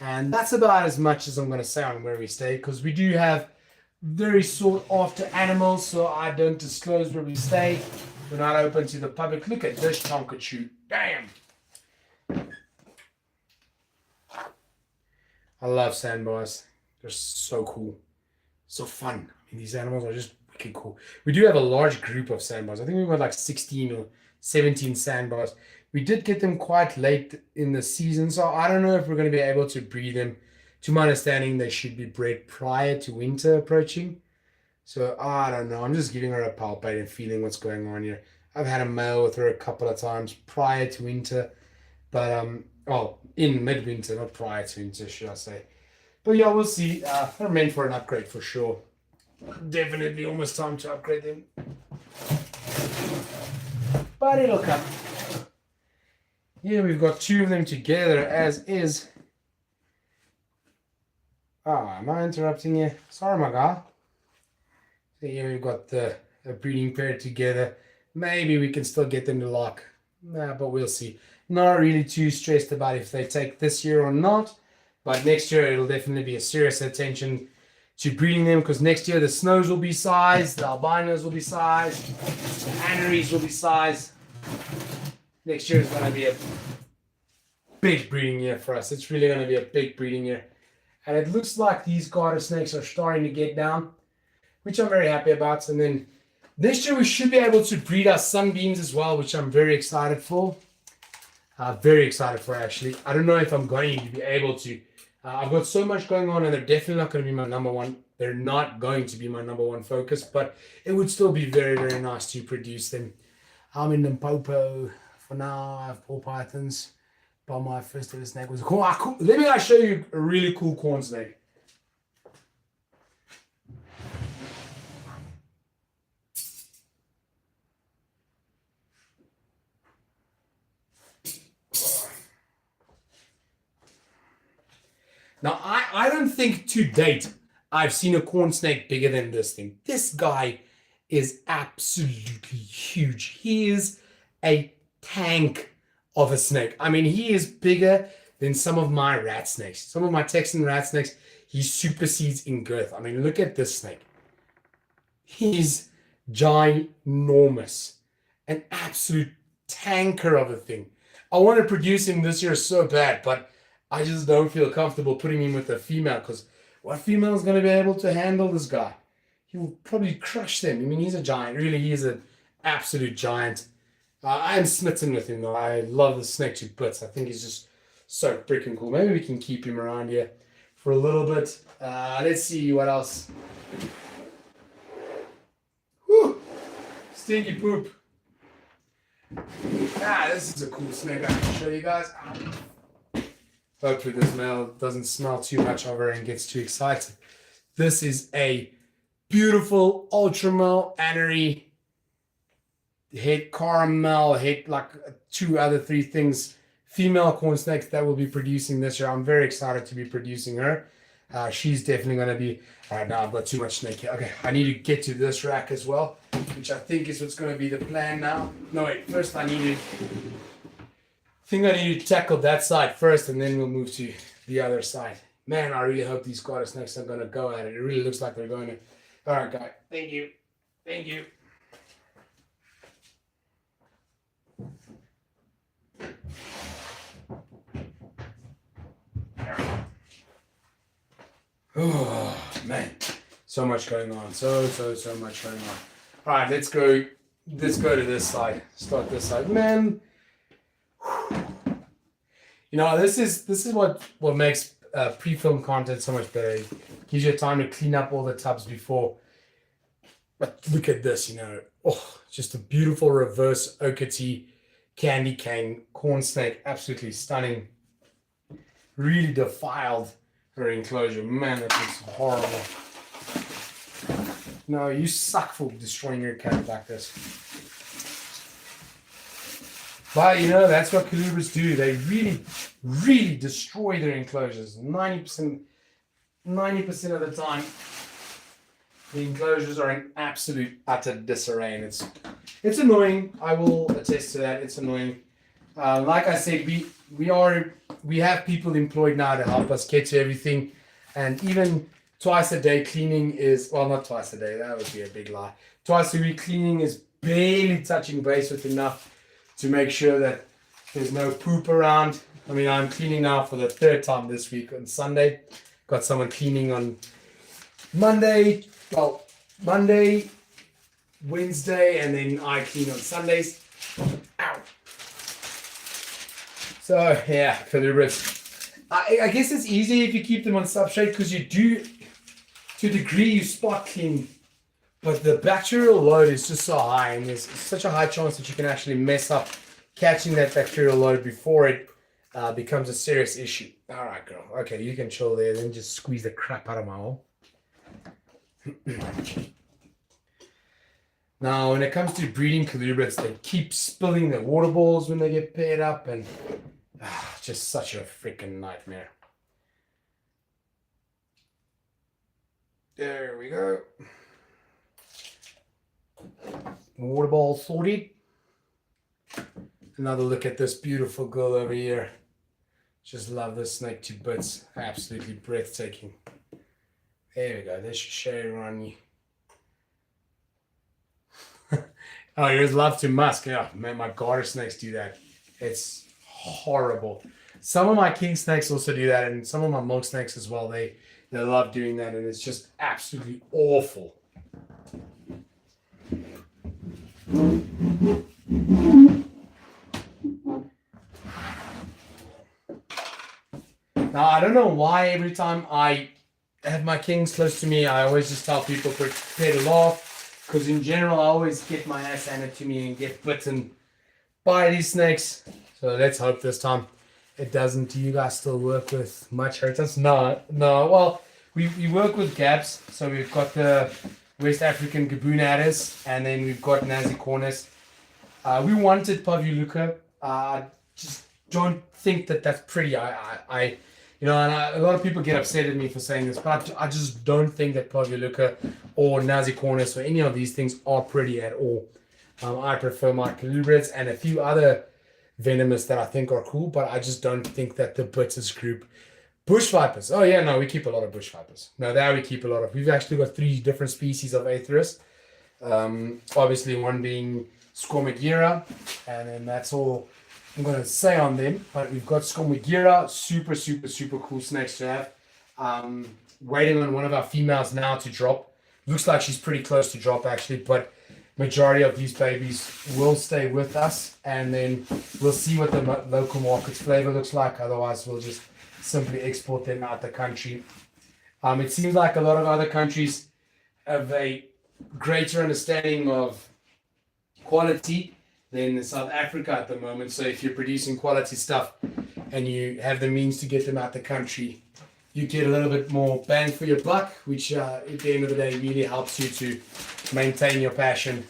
And that's about as much as I'm going to say on where we stay, because we do have very sought after animals, so I don't disclose where we stay. We're not open to the public. Look at this Tonkachu. Damn. I love sandbars. They're so cool. So fun. I mean, these animals are just wicked cool. We do have a large group of sandbars. I think we've got like 16 or 17 sandbars. We did get them quite late in the season, so I don't know if we're going to be able to breed them. To my understanding, they should be bred prior to winter approaching. So I don't know. I'm just giving her a palpate and feeling what's going on here. I've had a male with her a couple of times prior to winter, but in midwinter, not prior to winter, should I say. But yeah, we'll see. They're meant for an upgrade for sure. Definitely almost time to upgrade them. But it'll come. Here we've got two of them together as is. Am I interrupting you? Sorry, my guy. So here we've got the breeding pair together. Maybe we can still get them to lock. Nah, but we'll see. Not really too stressed about if they take this year or not. But next year it'll definitely be a serious attention to breeding them, because next year the snows will be sized, the albinos will be sized, the anneries will be sized. Next year is going to be a big breeding year for us. It's really going to be a big breeding year. And it looks like these garter snakes are starting to get down, which I'm very happy about. And then next year we should be able to breed our sunbeams as well, which I'm very excited for. Very excited for, actually. I don't know if I'm going to be able to. I've got so much going on, and they're definitely not going to be my number one. They're not going to be my number one focus, but it would still be very, very nice to produce them. I'm in Limpopo for now. I have ball pythons. But my first ever snake was a corn. Let me show you a really cool corn snake. Now, I don't think to date I've seen a corn snake bigger than this thing. This guy is absolutely huge. He is a tank of a snake. I mean, he is bigger than some of my rat snakes. Some of my Texan rat snakes, he supersedes in girth. I mean, look at this snake. He's ginormous. An absolute tanker of a thing. I want to produce him this year so bad, but I just don't feel comfortable putting him with a female, because what female is going to be able to handle this guy? He will probably crush them. I mean, he's a giant. Really, he is an absolute giant. I am smitten with him, though. I love the snake to bits. I think he's just so freaking cool. Maybe we can keep him around here for a little bit. Let's see what else. Whew. Stinky poop. This is a cool snake I can show you guys. Hopefully this male doesn't smell too much of her and gets too excited. This is a beautiful ultramel anery head, caramel head, like three things, female corn snakes that will be producing this year. I'm very excited to be producing her. She's definitely going to be. All right, now I've got too much snake here. Okay, I need to get to this rack as well, which I think is what's going to be the plan now. No, wait, first I need to tackle that side first, and then we'll move to the other side. Man, I really hope these garter snakes are going to go at it. It really looks like they're going to. All right, guy. Thank you. Thank you. Oh, man. So much going on. So much going on. All right, let's go to this side. Start this side. Man. You know, this is what makes pre-film content so much better. It gives you time to clean up all the tubs before. But look at this, you know. Oh, just a beautiful reverse Okatee candy cane corn snake. Absolutely stunning. Really defiled her enclosure. Man, that looks horrible. No, you suck for destroying your cat like this. But you know, that's what colubrids do. They really destroy their enclosures. 90% of the time, the enclosures are in absolute utter disarray, and it's annoying. I will attest to that. It's annoying. Like I said, we have people employed now to help us get to everything, and even twice a day cleaning is, well, not twice a day, that would be a big lie. Twice a week cleaning is barely touching base with enough to make sure that there's no poop around. I mean, I'm cleaning now for the third time this week on Sunday. Got someone cleaning on Monday, Wednesday, and then I clean on Sundays. Ow. So, yeah, colubrids. I guess it's easy if you keep them on substrate because you do, to a degree, you spot clean. But the bacterial load is just so high, and there's such a high chance that you can actually mess up catching that bacterial load before it becomes a serious issue. All right, girl. Okay, you can chill there. Then just squeeze the crap out of my hole. Now, when it comes to breeding colubrids, they keep spilling their water balls when they get paired up, and just such a freaking nightmare. There we go. Water ball sorted. Another look at this beautiful girl over here. Just love this snake to bits. Absolutely breathtaking. There we go. This should show everyone you. Oh, here's love to musk. Yeah, man, my garter snakes do that. It's horrible. Some of my king snakes also do that, and some of my milk snakes as well. They love doing that, and it's just absolutely awful. Now, I don't know why every time I have my kings close to me, I always just tell people prepare to laugh. Because in general, I always get my ass handed to me and get bitten by these snakes. So let's hope this time it doesn't. Do you guys still work with much heritage? No. Well, we work with GABs. So we've got the West African Gaboon Adders, and then we've got Nazicornis. We wanted Pavioluca. Just don't think that that's pretty. And a lot of people get upset at me for saying this, but I just don't think that Pavioluca or Nazicornis or any of these things are pretty at all. I prefer my colubrids and a few other venomous that I think are cool, but I just don't think that the Bitters group. Bush vipers. Oh, yeah, no, we keep a lot of bush vipers. No, there we keep a lot of. We've actually got 3 different species of Aethyrus. Obviously, one being Squamagira, and then that's all I'm going to say on them, but we've got Squamagira, super cool snakes to have. Waiting on one of our females now to drop. Looks like she's pretty close to drop actually, but majority of these babies will stay with us, and then we'll see what the local market's flavor looks like. Otherwise, we'll just simply export them out the country. It seems like a lot of other countries have a greater understanding of quality than South Africa at the moment. So if you're producing quality stuff and you have the means to get them out the country, you get a little bit more bang for your buck, which at the end of the day really helps you to maintain your passion.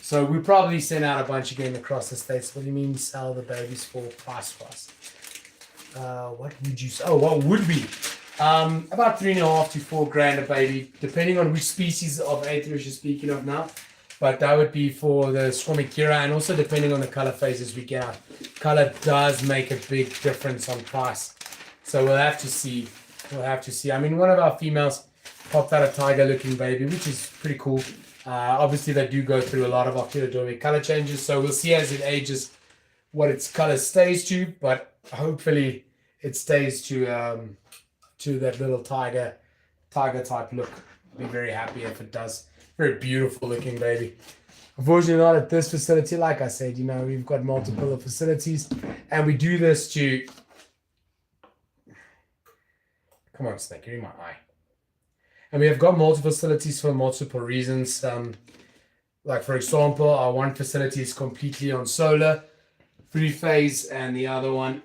So we probably send out a bunch again across the states. What do you mean sell the babies for price? What would you say? Oh, what would we? About $3.5 to $4 a baby, depending on which species of atheris you're speaking of now. But that would be for the Squamacura, and also depending on the color phases we get out. Color does make a big difference on price. So we'll have to see. I mean, one of our females popped out a tiger-looking baby, which is pretty cool. Obviously, they do go through a lot of ocular color changes, so we'll see as it ages what its color stays to. But hopefully, it stays to that little tiger type look. I'll be very happy if it does. Very beautiful looking baby. Unfortunately, not at this facility. Like I said, we've got multiple facilities, and we do this to. Come on, snake, you're in my eye. And we have got multiple facilities for multiple reasons. Like, for example, our one facility is completely on solar, 3-phase, and the other one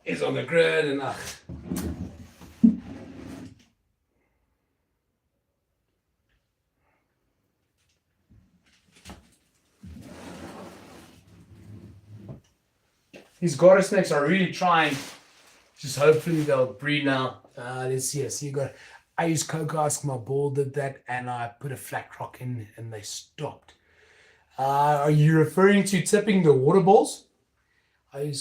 is on the grid. And these garter snakes are really trying. Just hopefully they'll breed now. Let's see. I used Cocoask, my ball did that, and I put a flat rock in and they stopped. Are you referring to tipping the water balls? I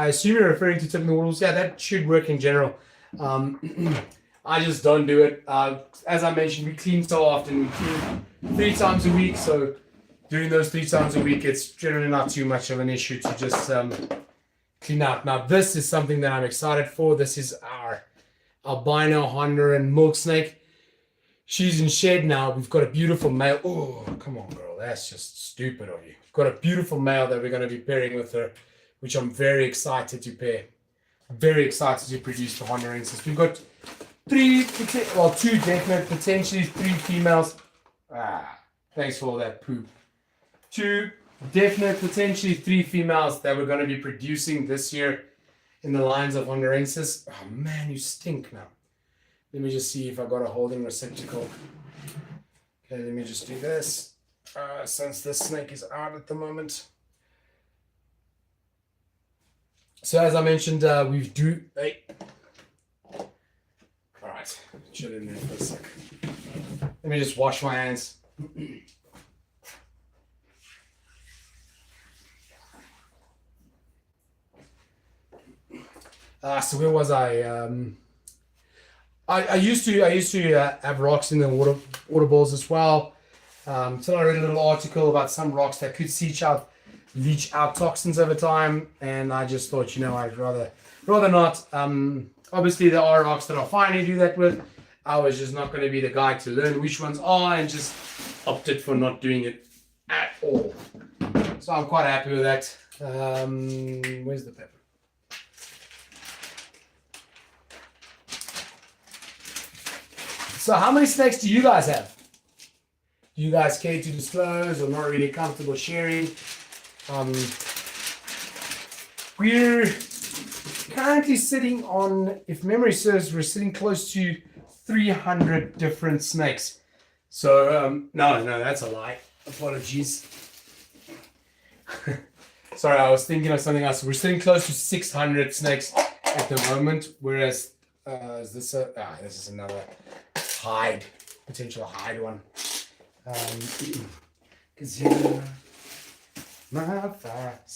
assume you're referring to tipping the water balls. Yeah, that should work in general. I just don't do it. As I mentioned, we clean so often. We clean 3 times a week, so during those 3 times a week, it's generally not too much of an issue to just clean out. Now, this is something that I'm excited for. This is our albino Honduran milk snake. She's in shed now. We've got a beautiful male. Oh, come on, girl. That's just stupid of you. We've got a beautiful male that we're going to be pairing with her, which I'm very excited to pair. Very excited to produce the Hondurensis. We've got 2 definite, potentially 3 females. Thanks for all that poop. 2 definite, potentially 3 females that we're going to be producing this year in the lines of Hondurensis. Oh man, you stink now. Let me just see if I got a holding receptacle. Okay, let me just do this. Since this snake is out at the moment. So as I mentioned, Hey. All right, chill in there for a sec. Let me just wash my hands. So where was I? I used to have rocks in the water balls as well. So I read a little article about some rocks that could leach out toxins over time, and I just thought, I'd rather not. Obviously, there are rocks that are fine to do that with. I was just not going to be the guy to learn which ones are, and just opted for not doing it at all. So I'm quite happy with that. Where's the pepper? So how many snakes do you guys have? Do you guys care to disclose or not really comfortable sharing? We're currently sitting on, if memory serves, we're sitting close to 300 different snakes. So, no, that's a lie. Apologies. Sorry, I was thinking of something else. We're sitting close to 600 snakes at the moment, whereas this is another potential hide one. See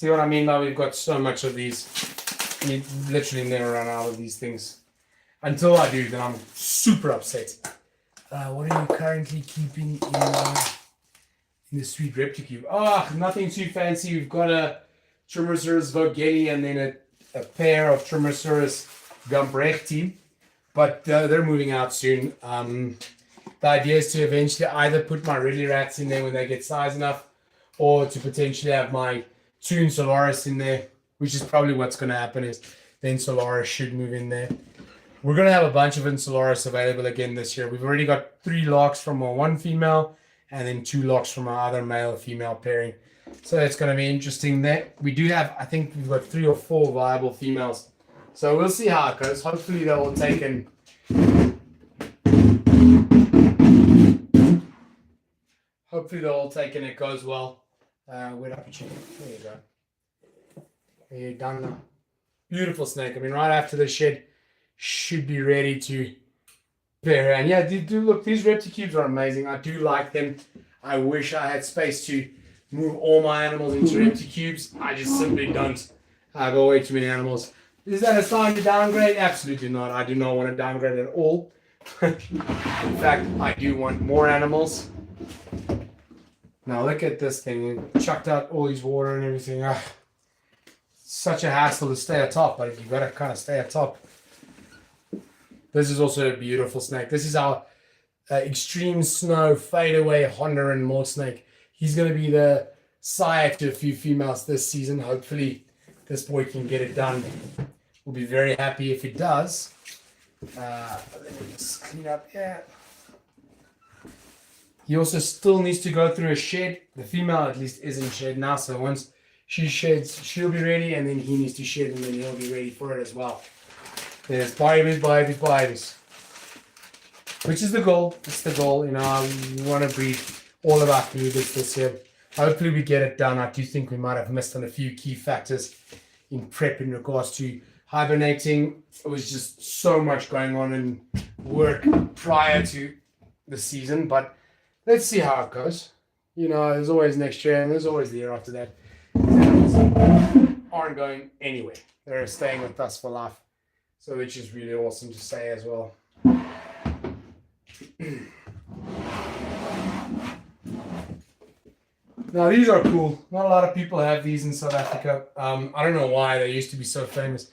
what I mean? Now we've got so much of these. You literally never run out of these things. Until I do, then I'm super upset. What are you currently keeping in the sweet Repticube? Nothing too fancy. We've got a Trimeresurus vogeli and then a pair of Trimeresurus gumbrechti. But they're moving out soon. The idea is to eventually either put my Ridley rats in there when they get size enough, or to potentially have my 2 Insularis in there, which is probably what's going to happen. Is the Insularis should move in there. We're going to have a bunch of Insularis available again this year. We've already got 3 locks from our one female, and then 2 locks from our other male-female pairing. So it's going to be interesting there. We do have, I think we've got 3 or 4 viable females So we'll see how it goes. Hopefully they're all taken. Hopefully they're all taken. It goes well. Where'd I put you? There you go. There you're done now. Beautiful snake. I mean, right after the shed, should be ready to pair. And yeah, do look. These Repticubes are amazing. I do like them. I wish I had space to move all my animals into Repticubes. I just simply don't. I've got way too many animals. Is that a sign to downgrade? Absolutely not. I do not want to downgrade at all. In fact, I do want more animals. Now look at this thing. It chucked out all his water and everything. Such a hassle to stay atop, but you've got to kind of stay atop. This is also a beautiful snake. This is our extreme snow fadeaway Honduran malt snake. He's going to be the sire to a few females this season. Hopefully this boy can get it done. We'll be very happy if it does. Let me just clean up here. He also still needs to go through a shed. The female at least is in shed now, so once she sheds, she'll be ready, and then he needs to shed, and then he'll be ready for it as well. There's babies. Which is the goal. It's the goal. You know, we want to breed all of our colubrids this year. Hopefully we get it done. I do think we might have missed on a few key factors in prep in regards to hibernating. It was just so much going on in work prior to the season, but let's see how it goes. You know, there's always next year and there's always the year after that. Animals aren't going anywhere. They're staying with us for life. So which is really awesome to say as well. Now these are cool. Not a lot of people have these in South Africa. I don't know why they used to be so famous.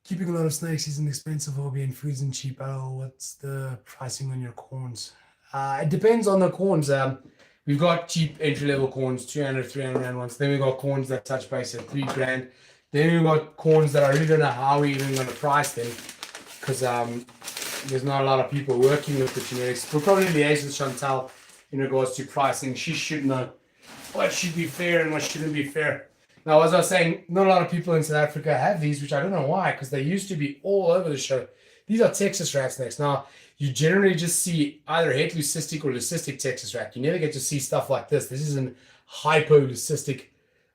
Keeping a lot of snakes is an expensive hobby and food's and cheap. Oh, what's the pricing on your corns? It depends on the corns. We've got cheap entry-level corns, 200, 300 rand ones. Then we've got corns that touch base at 3 grand. Then we've got corns that I really don't know how we're even going to price them because there's not a lot of people working with the genetics. We'll probably liaise with Chantal in regards to pricing. She should know what should be fair and what shouldn't be fair. Now, as I was saying, not a lot of people in South Africa have these, which I don't know why, because they used to be all over the show. These are Texas rat snakes. Now, you generally just see either het leucistic or leucistic Texas rat. You never get to see stuff like this. This is an hypoleucistic,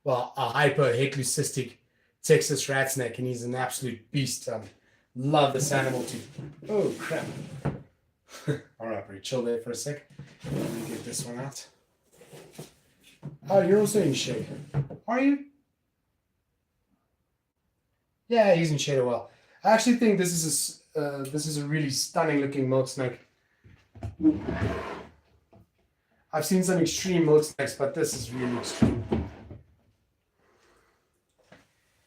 well, a hypo-het leucistic Texas rat snake, and he's an absolute beast. Love this animal too. Oh, crap. All right, bro, chill there for a sec. Let me get this one out. Oh, you're also in shade. Are you? Yeah, he's in shade as well. I actually think this is a really stunning looking milk snake. I've seen some extreme milk snakes, but this is really extreme.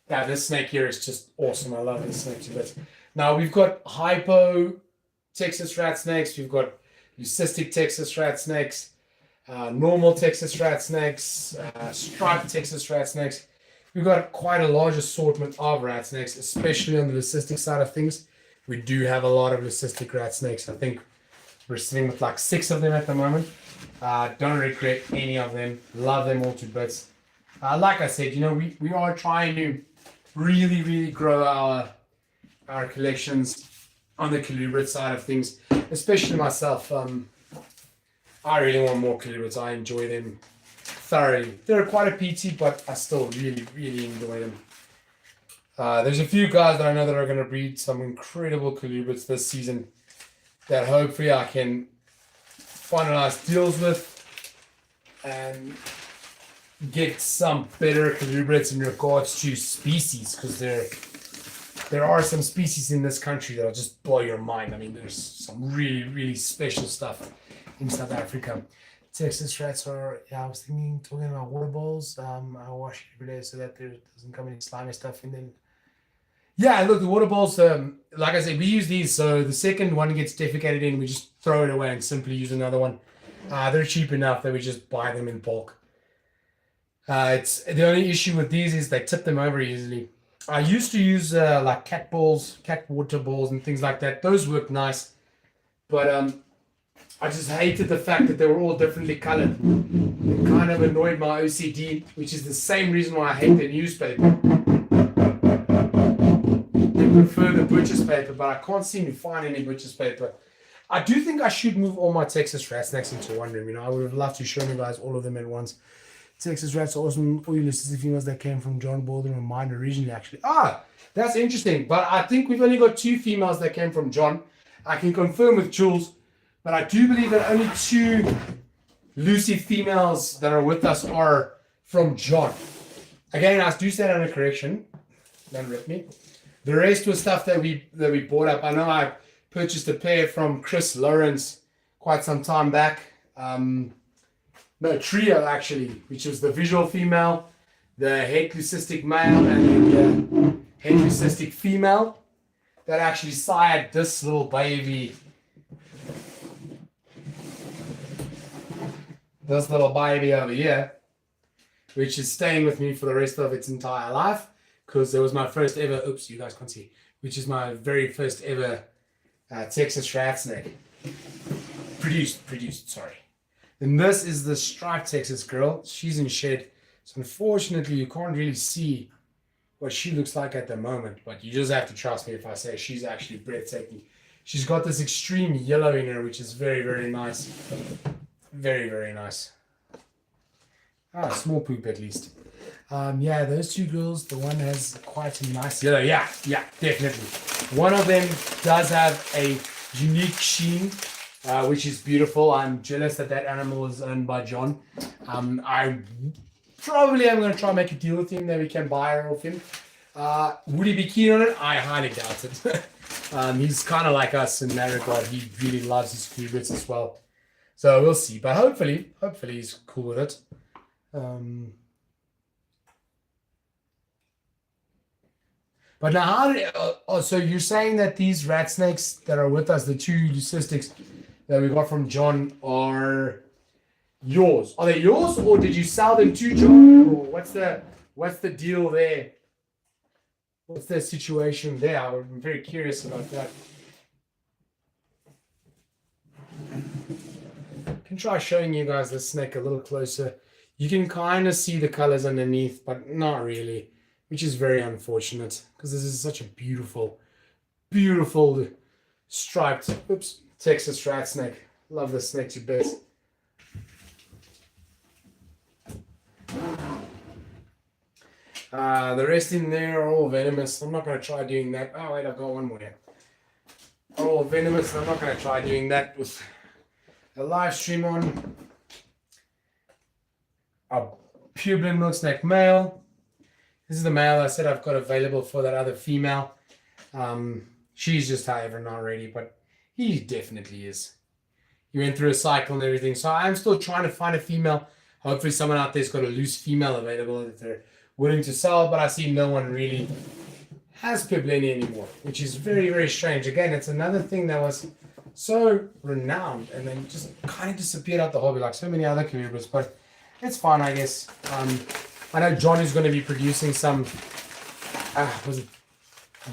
Yeah, this snake here is just awesome. I love this snake to bits. Now we've got hypo Texas rat snakes. We've got leucistic Texas rat snakes, normal Texas rat snakes, striped Texas rat snakes. We've got quite a large assortment of rat snakes, especially on the leucistic side of things. We do have a lot of leucistic rat snakes. I think we're sitting with like 6 of them at the moment. Don't regret any of them. Love them all to bits. Like I said, you know, we are trying to really grow our collections on the colubrid side of things, especially myself. I really want more colubrids. I enjoy them thoroughly. They're quite a PT, but I still really enjoy them. There's a few guys that I know that are going to breed some incredible colubrids this season that hopefully I can finalize deals with and get some better colubrids in regards to species, because there are some species in this country that'll just blow your mind. I mean, there's some really special stuff in South Africa. Texas rats are, yeah, I was talking about water bowls. I wash it every day so that there doesn't come any slimy stuff in them. Yeah, look, the water bowls, like I said, we use these, so the second one gets defecated in, we just throw it away and simply use another one. They're cheap enough that we just buy them in bulk. It's the only issue with these is they tip them over easily. I used to use like cat water balls and things like that. Those work nice, but I just hated the fact that they were all differently colored. It kind of annoyed my OCD, which is the same reason why I hate the newspaper. They prefer the butcher's paper, but I can't seem to find any butcher's paper. I do think I should move all my Texas rat snakes into one room. I would have loved to show you guys all of them at once. Texas rats are awesome. All your listed females that came from John Baldwin and mine originally, actually. That's interesting. But I think we've only got 2 females that came from John. I can confirm with Jules, but I do believe that only 2 Lucy females that are with us are from John. Again, I do stand under correction. Don't rip me. The rest was stuff that we bought up. I know I purchased a pair from Chris Lawrence quite some time back. No, trio actually, which was the visual female, the head leucistic male, and the head leucistic female that actually sired this little baby. This little baby over here, which is staying with me for the rest of its entire life, because it was my first ever, oops, you guys can't see, which is my very first ever Texas rat snake. Produced, sorry. And this is the striped Texas girl. She's in shed. So unfortunately, you can't really see what she looks like at the moment, but you just have to trust me if I say she's actually breathtaking. She's got this extreme yellow in her, which is very, very nice. Very, very nice. Small poop at least. Yeah, those 2 girls, the one has quite a nice yellow. Yeah, definitely. One of them does have a unique sheen, which is beautiful. I'm jealous that animal is owned by John. I probably am going to try and make a deal with him that we can buy her off him. Would he be keen on it? I highly doubt it. He's kind of like us in that regard. He really loves his cubics as well. So we'll see. But hopefully he's cool with it. But now, so you're saying that these rat snakes that are with us, the 2 leucistics that we got from John, are yours? Are they yours, or did you sell them to John? Or what's the deal there? What's the situation there? I'm very curious about that. I can try showing you guys the snake a little closer. You can kind of see the colors underneath, but not really, which is very unfortunate because this is such a beautiful, beautiful striped, Texas rat snake. Love this snake to bits. The rest in there are all venomous. I'm not going to try doing that. Oh wait, I've got one more here. All venomous. I'm not going to try doing that with a live stream on. A pureblood milk snake male. This is the male I said I've got available for that other female. She's just, however, not ready, but he definitely is. He went through a cycle and everything. So I'm still trying to find a female. Hopefully someone out there's got a loose female available that they're willing to sell, but I see no one really has Puebbleni anymore, which is very, very strange. Again, it's another thing that was so renowned and then just kind of disappeared out the hobby like so many other communities, but it's fine, I guess. I know John is going to be producing some, was it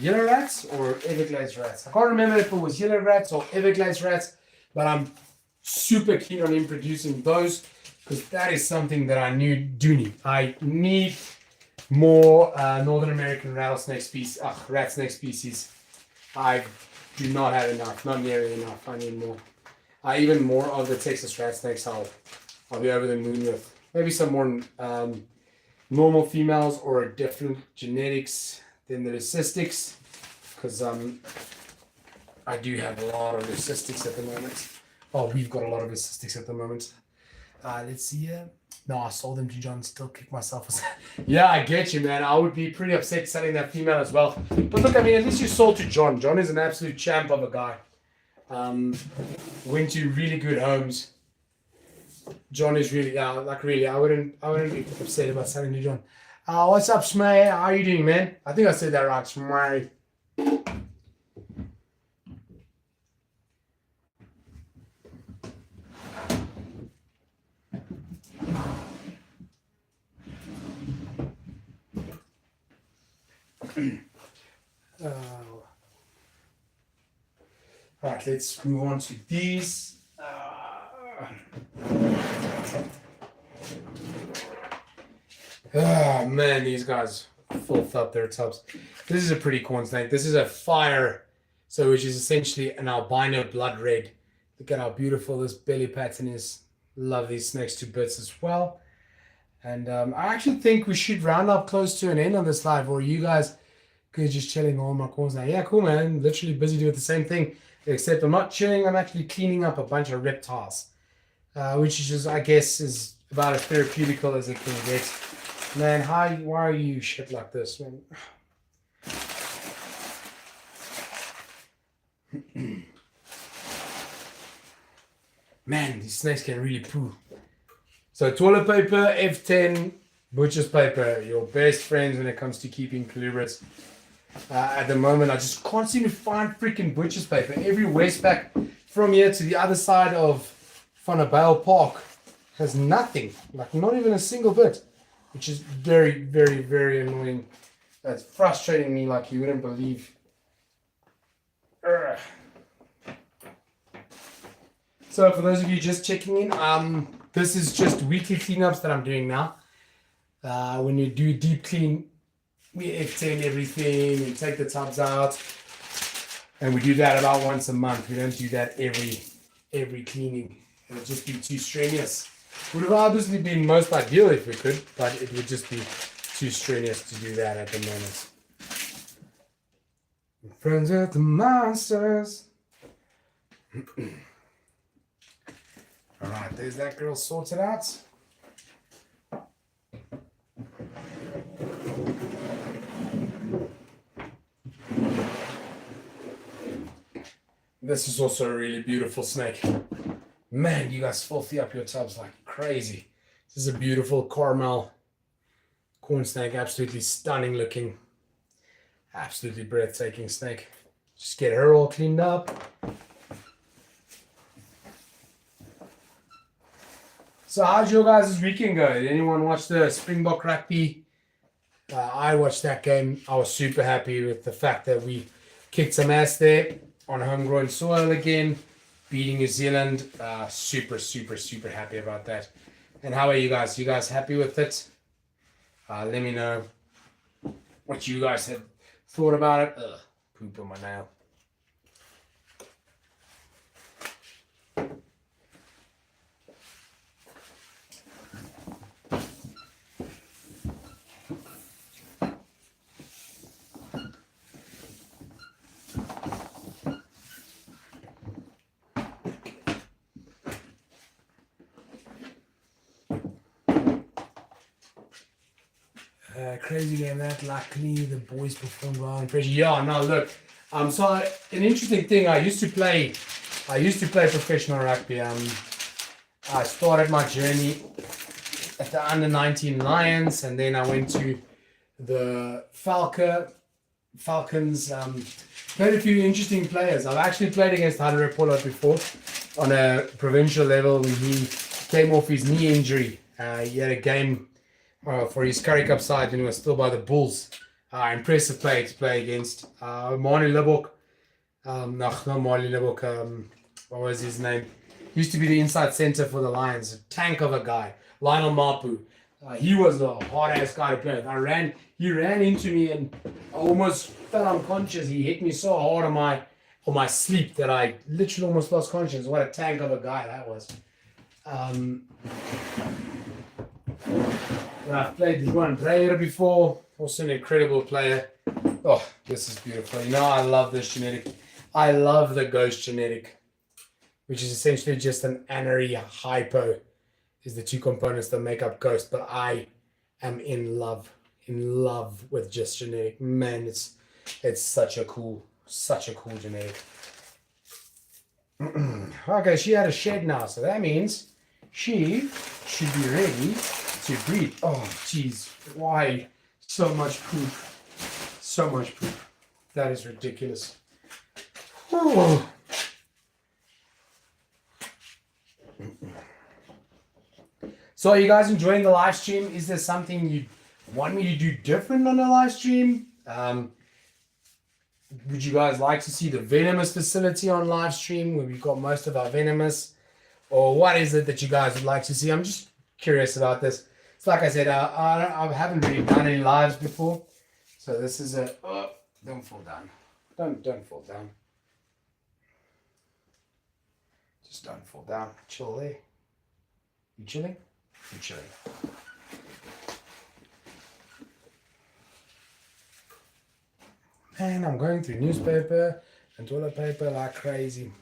yellow rats or Everglades rats? I can't remember if it was yellow rats or Everglades rats, but I'm super keen on him producing those because that is something that I do need. I need more Northern American rattlesnake species, rat snake species. I do not have enough, not nearly enough. I need more. Even more of the Texas rat snakes I'll be over the moon with. Maybe some more normal females or different genetics than the leucistics, because I do have a lot of leucistics at the moment. Oh, we've got a lot of leucistics at the moment. Let's see here. No, I sold them to John, still kick myself. Yeah, I get you, man. I would be pretty upset selling that female as well. But look, I mean, at least you sold to John. John is an absolute champ of a guy. Went to really good homes. John is really, really, I wouldn't be upset about selling to John. What's up, Smay? How are you doing, man? I think I said that right, Smay. Right, let's move on to these. Oh man, these guys filth up their tubs. This is a pretty corn snake. This is a fire, so which is essentially an albino blood red. Look at how beautiful this belly pattern is. Love these snakes to bits as well. And I actually think we should round up close to an end on this live, or you guys could just chilling on my corns now. Yeah, cool, man. Literally busy doing the same thing, except I'm not chilling. I'm actually cleaning up a bunch of reptiles, which is just, I guess, is about as therapeutical as it can get. Man, why are you shit like this, man? Man, these snakes can really poo. So toilet paper, F10, butcher's paper, your best friends when it comes to keeping colubrids. At the moment, I just can't seem to find freaking butcher's paper. Every Westpac from here to the other side of Vanderbijl Park has nothing, like not even a single bit, which is very, very, very annoying. That's frustrating me like you wouldn't believe. Urgh. So for those of you just checking in, this is just weekly cleanups that I'm doing now. When you do deep clean, we F10 everything and take the tubs out. And we do that about once a month. We don't do that every cleaning. It would just be too strenuous. Would have obviously been most ideal if we could, but it would just be too strenuous to do that at the moment. Friends with the monsters. All right, there's that girl sorted out. This is also a really beautiful snake. Man, you guys filthy up your tubs like crazy. This is a beautiful Carmel corn snake, absolutely stunning looking. Absolutely breathtaking snake. Just get her all cleaned up. So how'd your guys' weekend go? Did anyone watch the Springbok rugby? I watched that game. I was super happy with the fact that we kicked some ass there on homegrown soil again, beating New Zealand. Super, super, super happy about that. And how are you guys? You guys happy with it? Let me know what you guys have thought about it. Ugh, poop on my nail. Crazy game that. Luckily, the boys performed well under pressure. Yeah, no, look. So an interesting thing. I used to play professional rugby. I started my journey at the under-19 Lions, and then I went to the Falcons. Played a few interesting players. I've actually played against Hunter Pollard before on a provincial level when he came off his knee injury. He had a game for his Currie Cup side and he was still by the Bulls. Impressive player to play against. Marley Lubbock. Not Marley Lubbock. What was his name? Used to be the inside center for the Lions. A tank of a guy. Lionel Mapu. He was a hard-ass guy to play with. He ran into me and I almost fell unconscious. He hit me so hard on my sleep that I literally almost lost consciousness. What a tank of a guy that was. I've played Juan Breyer before, also an incredible player. Oh, this is beautiful. You know, I love this genetic. I love the ghost genetic, which is essentially just an anery hypo, is the two components that make up ghost. But I am in love with just genetic. Man, it's such a cool genetic. Okay, she had a shed now, so that means she should be ready to breed. Oh, jeez. Why so much poop? So much poop. That is ridiculous. Oh. So are you guys enjoying the live stream? Is there something you want me to do different on the live stream? Would you guys like to see the venomous facility on live stream where we've got most of our venomous? Or what is it that you guys would like to see? I'm just curious about this. Like I said, I haven't really done any lives before. So this is a, oh, don't fall down. Don't fall down. Just don't fall down. Chill there. You chilling? You chilling. Man, I'm going through newspaper and toilet paper like crazy.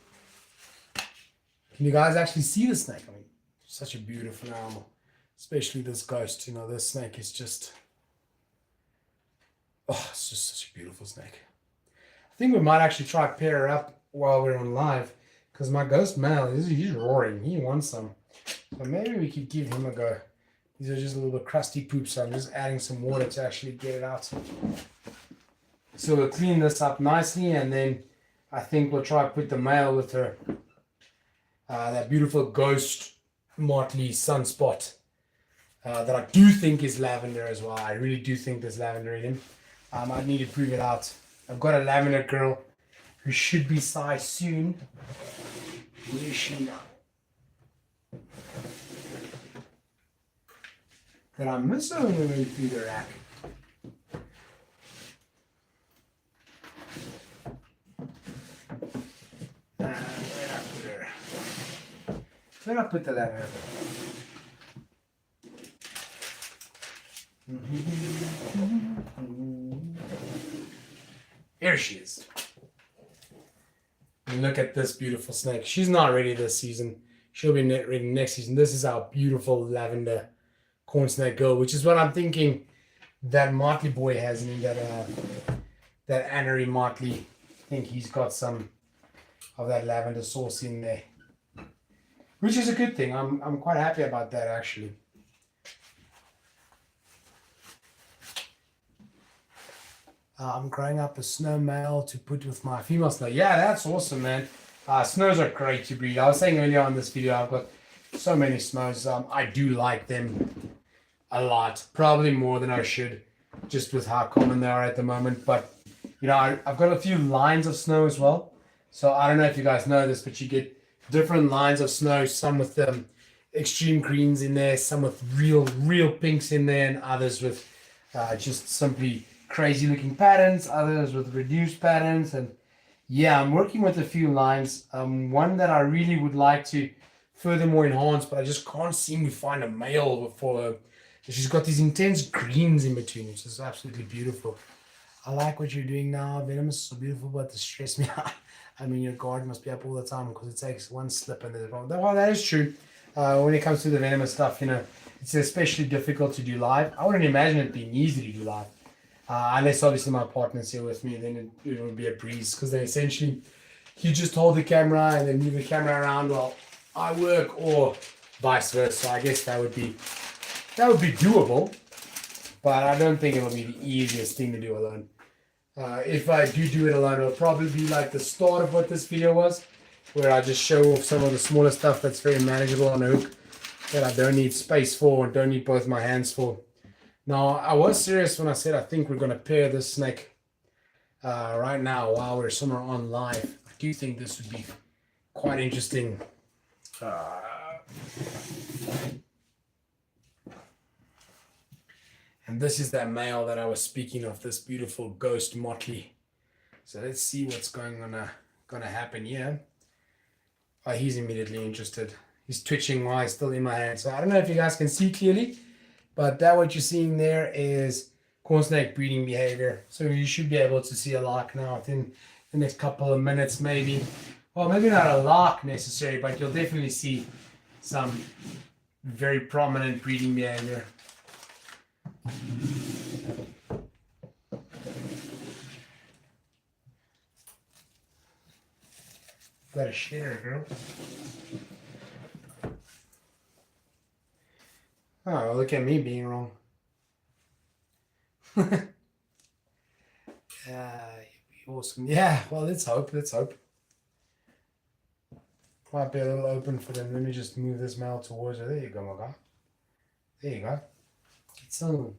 Can you guys actually see the snake? I mean, such a beautiful animal. Especially this ghost. You know, this snake is just... Oh, it's just such a beautiful snake. I think we might actually try to pair her up while we're on live. Because my ghost male, he's roaring. He wants some. So maybe we could give him a go. These are just a little bit crusty poops. So I'm just adding some water to actually get it out. So we'll clean this up nicely. And then I think we'll try to put the male with her. That beautiful ghost motley sunspot. That I do think is lavender as well. I really do think there's lavender in him. I need to prove it out. I've got a lavender girl who should be sized soon. Where is she now? Did I miss her on the way through the rack? Where'd I put her? Where'd I put the lavender? Here she is. And look at this beautiful snake. She's not ready this season. She'll be ready next season. This is our beautiful lavender corn snake girl, which is what I'm thinking that Motley boy has in him, that Anery Motley. I think he's got some of that lavender sauce in there, which is a good thing. I'm quite happy about that actually. I'm growing up a snow male to put with my female snow. Yeah, that's awesome, man. Snows are great to breed. I was saying earlier on this video, I've got so many snows. I do like them a lot, probably more than I should, just with how common they are at the moment. But, you know, I've got a few lines of snow as well. So I don't know if you guys know this, but you get different lines of snow, some with extreme greens in there, some with real pinks in there, and others with just simply crazy looking patterns, others with reduced patterns. And yeah, I'm working with a few lines. One that I really would like to furthermore enhance, but I just can't seem to find a male for her. She's got these intense greens in between, which is absolutely beautiful. I like what you're doing now. Venomous is so beautiful, but to stress me out. I mean, your guard must be up all the time because it takes one slip and there's wrong. Well, that is true. When it comes to the venomous stuff, you know, it's especially difficult to do live. I wouldn't imagine it being easy to do live. Unless obviously my partner's here with me, then it would be a breeze, because then essentially you just hold the camera and then move the camera around while I work, or vice versa. I guess that would be doable, but I don't think it would be the easiest thing to do alone. If I do it alone, it'll probably be like the start of what this video was, where I just show off some of the smaller stuff that's very manageable on a hook that I don't need space for and don't need both my hands for. Now, I was serious when I said I think we're going to pair this snake right now while we're somewhere on live. I do think this would be quite interesting. And this is that male that I was speaking of, this beautiful ghost motley. So let's see what's gonna happen here. Oh, he's immediately interested. He's twitching while he's still in my hand. So I don't know if you guys can see clearly, but that what you're seeing there is corn snake breeding behavior. So you should be able to see a lark now within the next couple of minutes, maybe. Well, maybe not a lark necessarily, but you'll definitely see some very prominent breeding behavior. Got a share, girl. Oh, look at me being wrong. Awesome. Yeah, well, let's hope. Might be a little open for them. Let me just move this male towards her. There you go, my guy. There you go. Get some.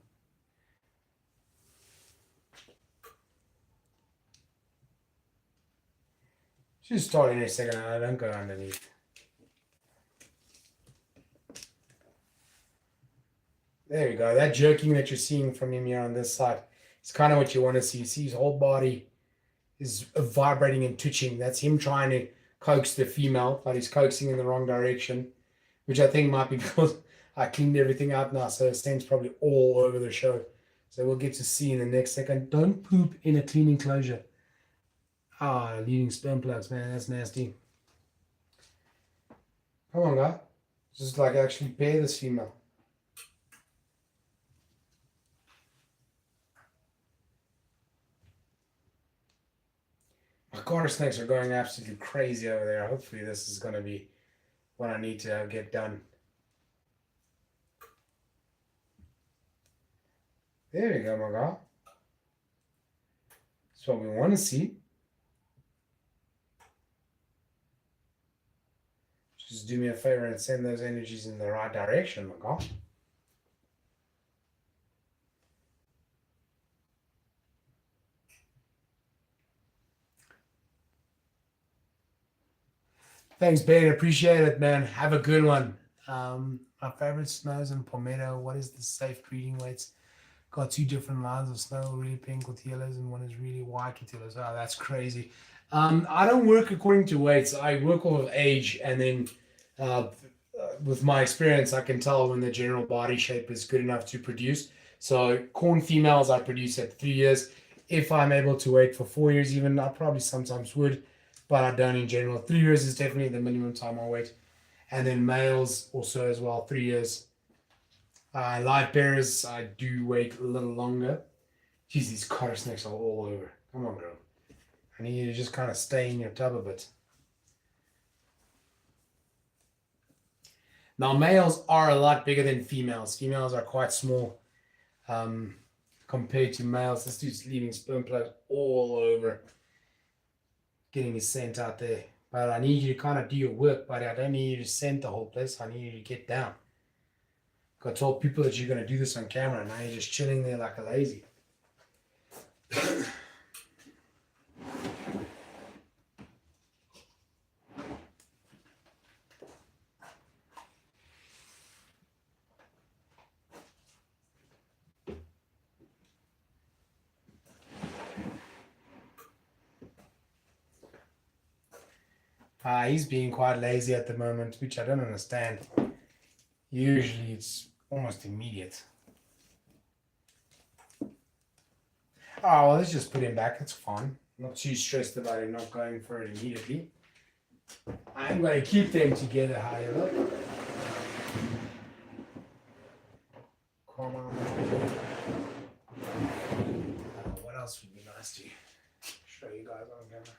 She's starting in a second. I don't go underneath. There you go. That jerking that you're seeing from him here on this side, It's kind of what you want to see. You see his whole body is vibrating and twitching. That's him trying to coax the female, but he's coaxing in the wrong direction, which I think might be because I cleaned everything out now, so stain's probably all over the show. So we'll get to see in the next second. Don't poop in a clean enclosure. Ah, leaving sperm plugs, man, that's nasty. Come on, guy. Just like actually pair this female. My garter snakes are going absolutely crazy over there. Hopefully this is going to be what I need to get done. There you go, my guy. That's what we want to see. Just do me a favor and send those energies in the right direction, my guy. Thanks, Ben. Appreciate it, man. Have a good one. My favorite snows in Palmetto. What is the safe breeding weights? Got 2 different lines of snow, really pink with yellows, and one is really white with yellows. Oh, that's crazy. I don't work according to weights. I work off of age, and then with my experience, I can tell when the general body shape is good enough to produce. So corn females, I produce at 3 years. If I'm able to wait for 4 years even, I probably sometimes would, but I don't in general. 3 years is definitely the minimum time I'll wait. And then males also as well, 3 years. Live bearers, I do wait a little longer. Jeez, these garter snakes are all over. Come on, girl. I need you to just kind of stay in your tub a bit. Now, males are a lot bigger than females. Females are quite small compared to males. This dude's leaving sperm plugs all over, getting his scent out there. But I need you to kind of do your work, buddy. I don't need you to scent the whole place. I need you to get down. I told people that you're going to do this on camera, and now you're just chilling there like a lazy. He's being quite lazy at the moment, which I don't understand. Usually it's almost immediate. Oh, well, let's just put him back. It's fine. I'm not too stressed about him not going for it immediately. I'm going to keep them together, however. Come on. What else would be nice to show you guys on camera?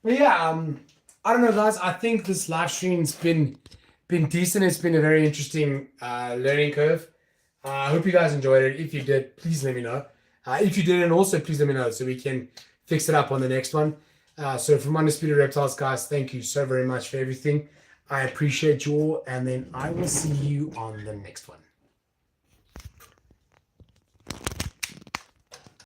But yeah, I don't know, guys. I think this live stream's been decent. It's been a very interesting learning curve. I hope you guys enjoyed it. If you did, please let me know. If you didn't, also please let me know so we can fix it up on the next one. So from Undisputed Reptiles, guys, thank you so very much for everything. I appreciate you all, and then I will see you on the next one.